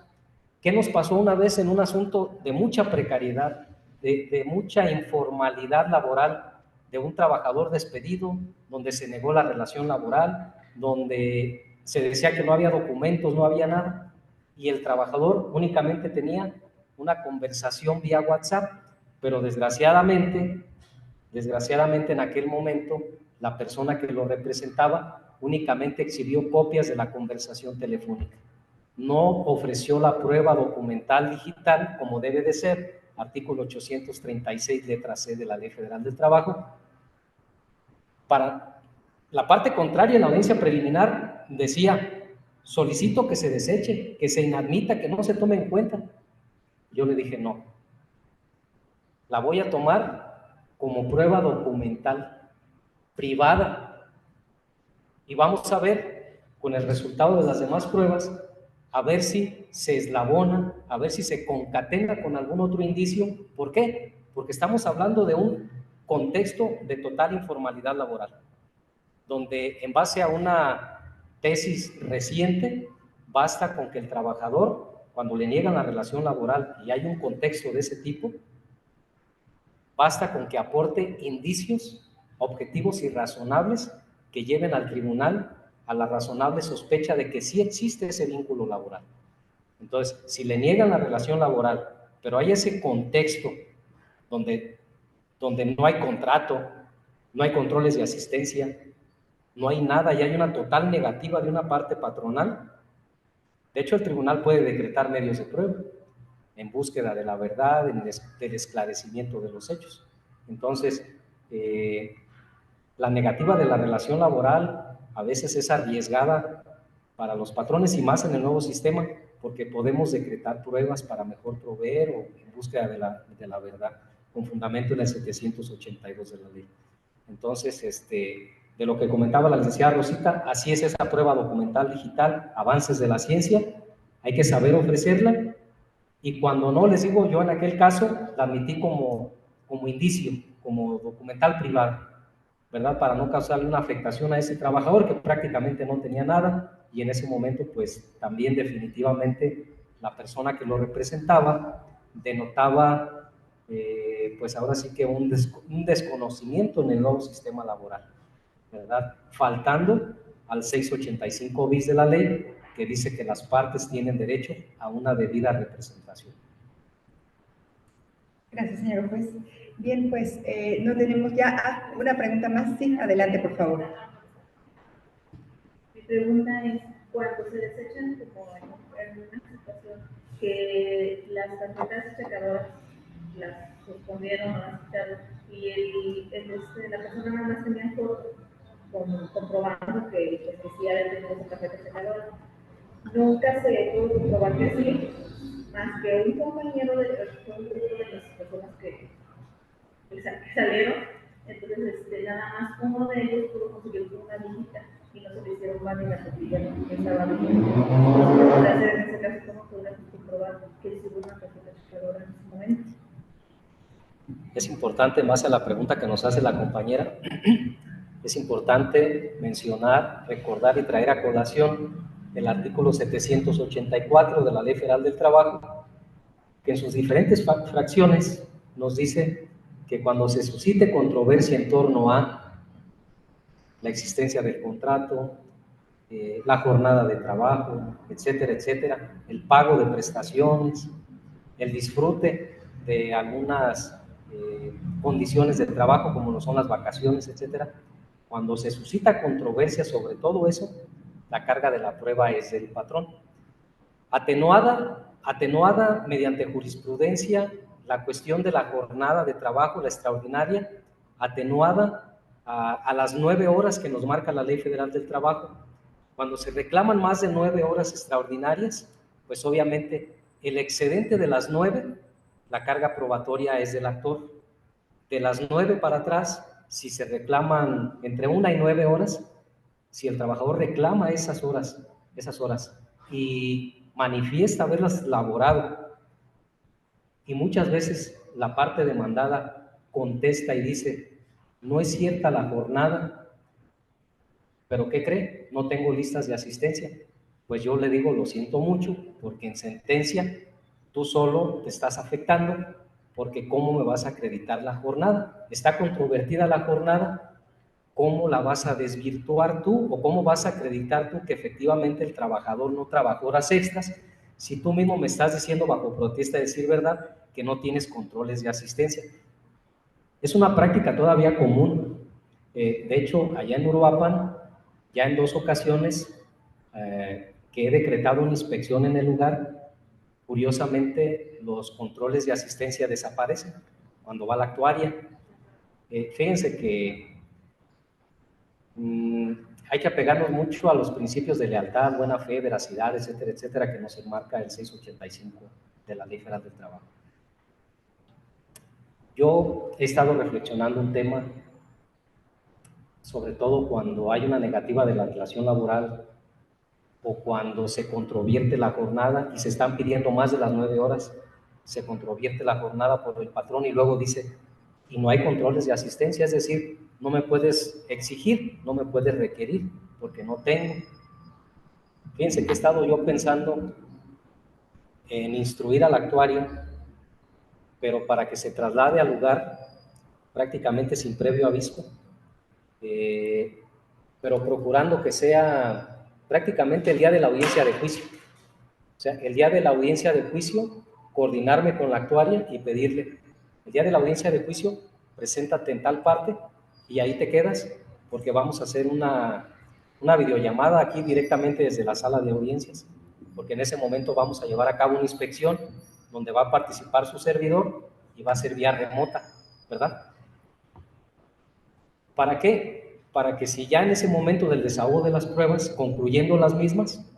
¿Qué nos pasó una vez en un asunto de mucha precariedad, de mucha informalidad laboral, de un trabajador despedido, donde se negó la relación laboral, donde se decía que no había documentos, no había nada, y el trabajador únicamente tenía una conversación vía WhatsApp, pero desgraciadamente en aquel momento, la persona que lo representaba únicamente exhibió copias de la conversación telefónica. No ofreció la prueba documental digital como debe de ser, artículo 836, letra C de la Ley Federal del Trabajo. Para la parte contraria, en la audiencia preliminar, decía, solicito que se deseche, que se inadmita, que no se tome en cuenta. Yo le dije, no, la voy a tomar como prueba documental privada y vamos a ver con el resultado de las demás pruebas, a ver si se eslabona, a ver si se concatena con algún otro indicio. ¿Por qué? Porque estamos hablando de un contexto de total informalidad laboral, donde en base a una tesis reciente, basta con que el trabajador, cuando le niegan la relación laboral y hay un contexto de ese tipo, basta con que aporte indicios objetivos y razonables que lleven al tribunal a la razonable sospecha de que sí existe ese vínculo laboral. Entonces, si le niegan la relación laboral, pero hay ese contexto donde no hay contrato, no hay controles de asistencia, no hay nada y hay una total negativa de una parte patronal, de hecho el tribunal puede decretar medios de prueba en búsqueda de la verdad, del esclarecimiento de los hechos. Entonces, la negativa de la relación laboral a veces es arriesgada para los patrones y más en el nuevo sistema, porque podemos decretar pruebas para mejor proveer o en búsqueda de la verdad, con fundamento en el 782 de la ley. Entonces, de lo que comentaba la licenciada Rosita, así es esa prueba documental digital, avances de la ciencia, hay que saber ofrecerla, y cuando no, les digo, yo en aquel caso la admití como indicio, como documental privado, ¿verdad? Para no causarle una afectación a ese trabajador que prácticamente no tenía nada, y en ese momento pues también definitivamente la persona que lo representaba denotaba pues ahora sí que un desconocimiento en el nuevo sistema laboral, ¿verdad? Faltando al 685 bis de la ley, que dice que las partes tienen derecho a una debida representación. Gracias, señor juez. Bien, pues no tenemos ya una pregunta más. Sí, adelante, por favor. Mi pregunta es, cuando se desechan, como en una situación que las tarjetas checadoras las suspendieron o las quitaron y la persona nada más tenía fotos comprobando que sí había tenido esa tarjeta checadora, nunca se pudo comprobar que sí, más que un compañero de las personas que salieron, entonces nada más uno de ellos pudo conseguir una visita y no se le hicieron válida porque ya no estaba bien. Entonces, en ese caso, ¿cómo podríamos comprobar que sí hubo una tarjeta checadora en ese momento? Es importante, más a la pregunta que nos hace la compañera, es importante mencionar, recordar y traer a colación el artículo 784 de la Ley Federal del Trabajo, que en sus diferentes fracciones nos dice que cuando se suscite controversia en torno a la existencia del contrato, la jornada de trabajo, etcétera, etcétera, el pago de prestaciones, el disfrute de algunas condiciones de trabajo como lo son las vacaciones, etcétera. Cuando se suscita controversia sobre todo eso, la carga de la prueba es del patrón. Atenuada mediante jurisprudencia la cuestión de la jornada de trabajo, la extraordinaria, atenuada a las 9 horas que nos marca la Ley Federal del Trabajo. Cuando se reclaman más de 9 horas extraordinarias, pues obviamente el excedente de las 9, la carga probatoria es del actor. De las 9 para atrás, si se reclaman entre 1 y 9 horas, si el trabajador reclama esas horas y manifiesta haberlas laborado, y muchas veces la parte demandada contesta y dice, no es cierta la jornada, pero ¿qué cree? No tengo listas de asistencia. Pues yo le digo, lo siento mucho, porque en sentencia tú solo te estás afectando, porque ¿cómo me vas a acreditar la jornada? Está controvertida la jornada, ¿cómo la vas a desvirtuar tú o cómo vas a acreditar tú que efectivamente el trabajador no trabajó horas extras si tú mismo me estás diciendo bajo protesta de decir verdad que no tienes controles de asistencia? Es una práctica todavía común. De hecho, allá en Uruapan, ya en 2 ocasiones que he decretado una inspección en el lugar, curiosamente los controles de asistencia desaparecen cuando va la actuaria. Fíjense que hay que apegarnos mucho a los principios de lealtad, buena fe, veracidad, etcétera, etcétera, que nos enmarca el 685 de la Ley Federal del Trabajo. Yo he estado reflexionando un tema sobre todo cuando hay una negativa de la relación laboral o cuando se controvierte la jornada y se están pidiendo más de las 9 horas, se controvierte la jornada por el patrón y luego dice, y no hay controles de asistencia, es decir, no me puedes exigir, no me puedes requerir, porque no tengo. Fíjense que he estado yo pensando en instruir al actuario, pero para que se traslade al lugar prácticamente sin previo aviso, pero procurando que sea prácticamente el día de la audiencia de juicio. O sea, el día de la audiencia de juicio, coordinarme con la actuaria y pedirle, el día de la audiencia de juicio, preséntate en tal parte y ahí te quedas, porque vamos a hacer una videollamada aquí directamente desde la sala de audiencias, porque en ese momento vamos a llevar a cabo una inspección donde va a participar su servidor y va a ser vía remota, ¿verdad? ¿Para qué? Para que si ya en ese momento del desahogo de las pruebas, concluyendo las mismas,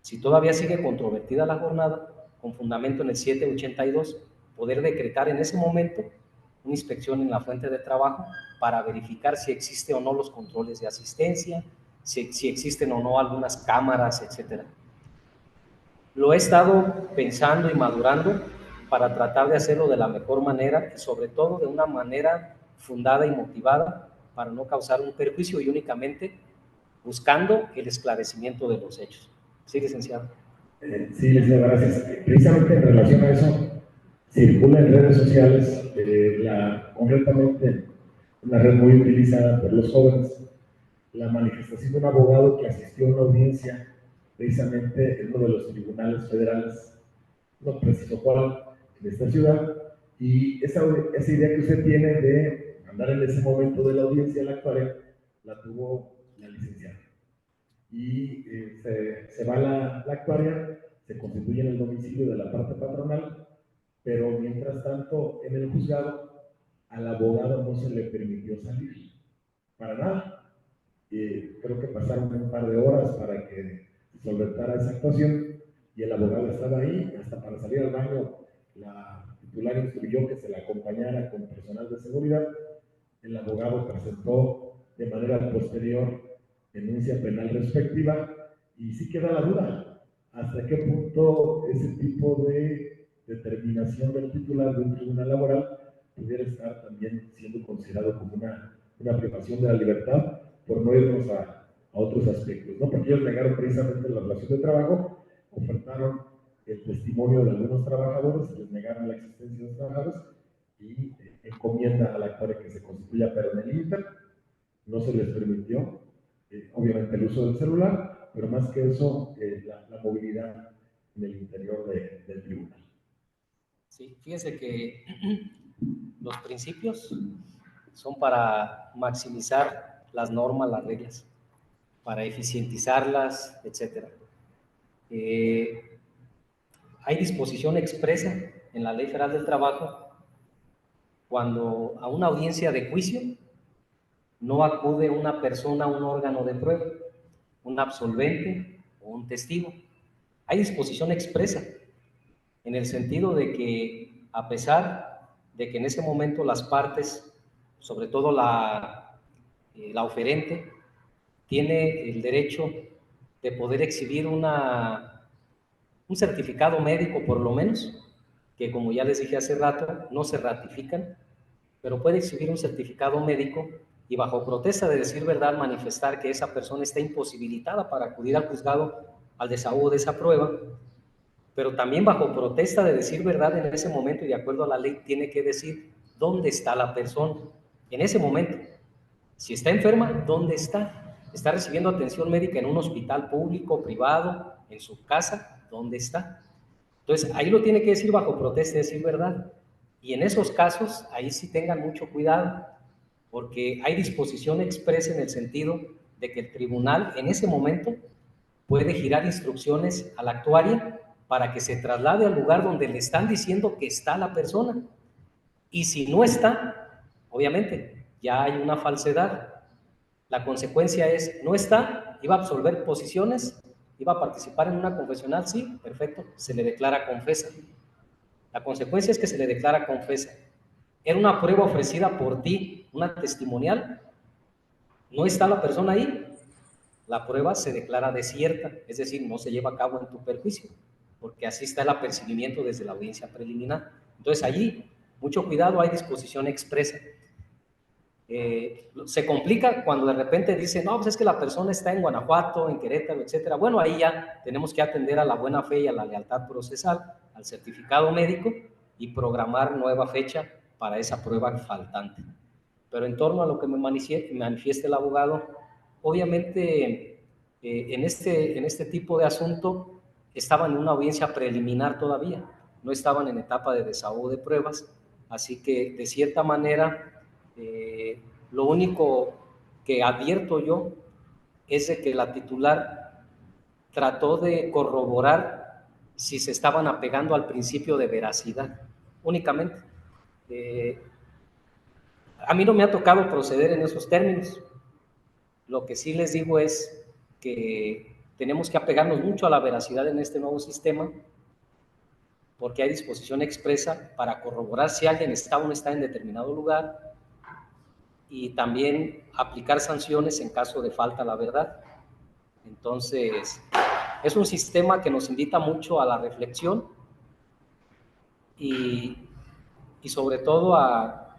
si todavía sigue controvertida la jornada, con fundamento en el 782, poder decretar en ese momento una inspección en la fuente de trabajo para verificar si existe o no los controles de asistencia, si existen o no algunas cámaras, etc. Lo he estado pensando y madurando para tratar de hacerlo de la mejor manera y sobre todo de una manera fundada y motivada para no causar un perjuicio y únicamente buscando el esclarecimiento de los hechos. Sí, licenciado. Sí, licenciado, gracias. Precisamente en relación a eso, circula en redes sociales, concretamente una red muy utilizada por los jóvenes, la manifestación de un abogado que asistió a una audiencia precisamente en uno de los tribunales federales, no preciso cuál, de esta ciudad, y esa idea que usted tiene de mandar en ese momento de la audiencia a la actuaria, la tuvo la licenciada. Y se va la actuaria, se constituye en el domicilio de la parte patronal, pero mientras tanto en el juzgado al abogado no se le permitió salir, para nada. Creo que pasaron un par de horas para que se solventara esa actuación y el abogado estaba ahí, hasta para salir al baño la titular instruyó que se la acompañara con personal de seguridad. El abogado presentó de manera posterior denuncia penal respectiva y sí queda la duda hasta qué punto ese tipo de determinación del titular de un tribunal laboral pudiera estar también siendo considerado como una privación de la libertad por no irnos a otros aspectos, ¿no? Porque ellos negaron precisamente la relación de trabajo, ofertaron el testimonio de algunos trabajadores, les negaron la existencia de los trabajadores y encomienda a la actuaria que se constituya, pero en el Inter no se les permitió, obviamente el uso del celular, pero más que eso, la movilidad en el interior del tribunal. Sí, fíjense que los principios son para maximizar las normas, las reglas, para eficientizarlas, etc. Hay disposición expresa en la Ley Federal del Trabajo cuando a una audiencia de juicio no acude una persona a un órgano de prueba, un absolvente o un testigo. Hay disposición expresa en el sentido de que a pesar de que en ese momento las partes, sobre todo la oferente, tiene el derecho de poder exhibir un certificado médico por lo menos, que como ya les dije hace rato, no se ratifican, pero puede exhibir un certificado médico y bajo protesta de decir verdad manifestar que esa persona está imposibilitada para acudir al juzgado al desahogo de esa prueba, pero también bajo protesta de decir verdad en ese momento y de acuerdo a la ley tiene que decir dónde está la persona en ese momento. Si está enferma, ¿dónde está? ¿Está recibiendo atención médica en un hospital público, privado, en su casa? ¿Dónde está? Entonces, ahí lo tiene que decir bajo protesta y decir verdad. Y en esos casos, ahí sí tengan mucho cuidado, porque hay disposición expresa en el sentido de que el tribunal en ese momento puede girar instrucciones a la actuaria para que se traslade al lugar donde le están diciendo que está la persona. Y si no está, obviamente, ya hay una falsedad. La consecuencia es, no está, iba a absolver posiciones, iba a participar en una confesional, sí, perfecto, se le declara confesa. La consecuencia es que se le declara confesa. Era una prueba ofrecida por ti, una testimonial, No está la persona ahí, la prueba se declara desierta, es decir, no se lleva a cabo en tu perjuicio, porque así está el apercibimiento desde la audiencia preliminar. Entonces allí, mucho cuidado, hay disposición expresa. Se complica cuando de repente dicen, no, pues es que la persona está en Guanajuato, en Querétaro, etcétera. Bueno, ahí ya tenemos que atender a la buena fe y a la lealtad procesal, al certificado médico y programar nueva fecha para esa prueba faltante. Pero en torno a lo que me manifiesta el abogado, obviamente en este tipo de asunto estaban en una audiencia preliminar todavía, no estaban en etapa de desahogo de pruebas, así que de cierta manera lo único que advierto yo es de que la titular trató de corroborar si se estaban apegando al principio de veracidad, únicamente. A mí no me ha tocado proceder en esos términos. Lo que sí les digo es que tenemos que apegarnos mucho a la veracidad en este nuevo sistema, porque hay disposición expresa para corroborar si alguien está o no está en determinado lugar, y también aplicar sanciones en caso de falta a la verdad. Entonces, es un sistema que nos invita mucho a la reflexión y sobre todo a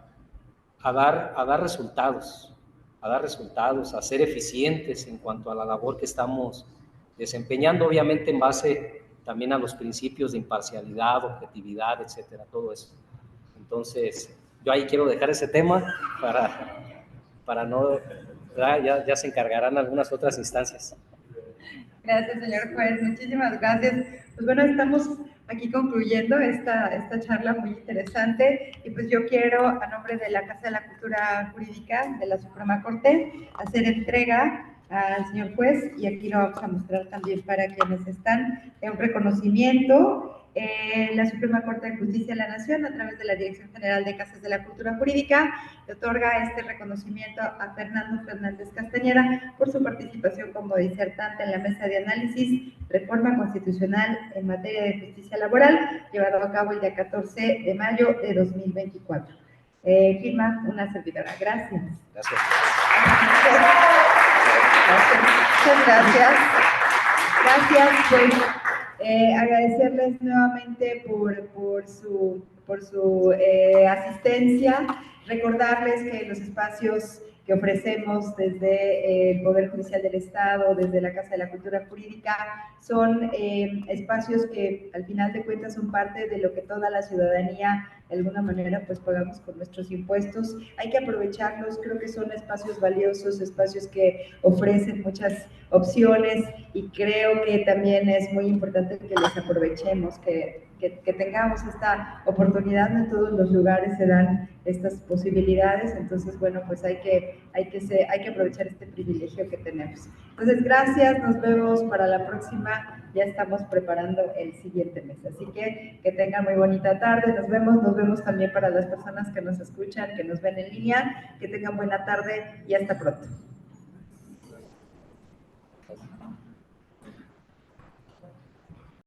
dar resultados, a ser eficientes en cuanto a la labor que estamos desempeñando, obviamente en base también a los principios de imparcialidad, objetividad, etcétera, todo eso. Entonces, yo ahí quiero dejar ese tema para no, ya se encargarán algunas otras instancias. Gracias, señor juez, muchísimas gracias. Pues bueno, estamos aquí concluyendo esta charla muy interesante y pues yo quiero, a nombre de la Casa de la Cultura Jurídica de la Suprema Corte, hacer entrega al señor juez, y aquí lo vamos a mostrar también para quienes están, un reconocimiento. La Suprema Corte de Justicia de la Nación, a través de la Dirección General de Casas de la Cultura Jurídica, le otorga este reconocimiento a Fernando Fernández Castañeda por su participación como disertante en la mesa de análisis Reforma Constitucional en materia de justicia laboral, llevado a cabo el día 14 de mayo de 2024. Firma una servidora. Gracias. Gracias. Muchas gracias. Gracias, pues, agradecerles nuevamente por su asistencia, recordarles que los espacios que ofrecemos desde el Poder Judicial del Estado, desde la Casa de la Cultura Jurídica, son espacios que al final de cuentas son parte de lo que toda la ciudadanía de alguna manera pues pagamos con nuestros impuestos. Hay que aprovecharlos, creo que son espacios valiosos, espacios que ofrecen muchas opciones, y creo que también es muy importante que los aprovechemos, que tengamos esta oportunidad. No en todos los lugares se dan estas posibilidades, entonces bueno, pues hay que aprovechar este privilegio que tenemos. Entonces, gracias, nos vemos para la próxima, ya estamos preparando el siguiente mes, así que tengan muy bonita tarde, nos vemos también para las personas que nos escuchan, que nos ven en línea, que tengan buena tarde y hasta pronto.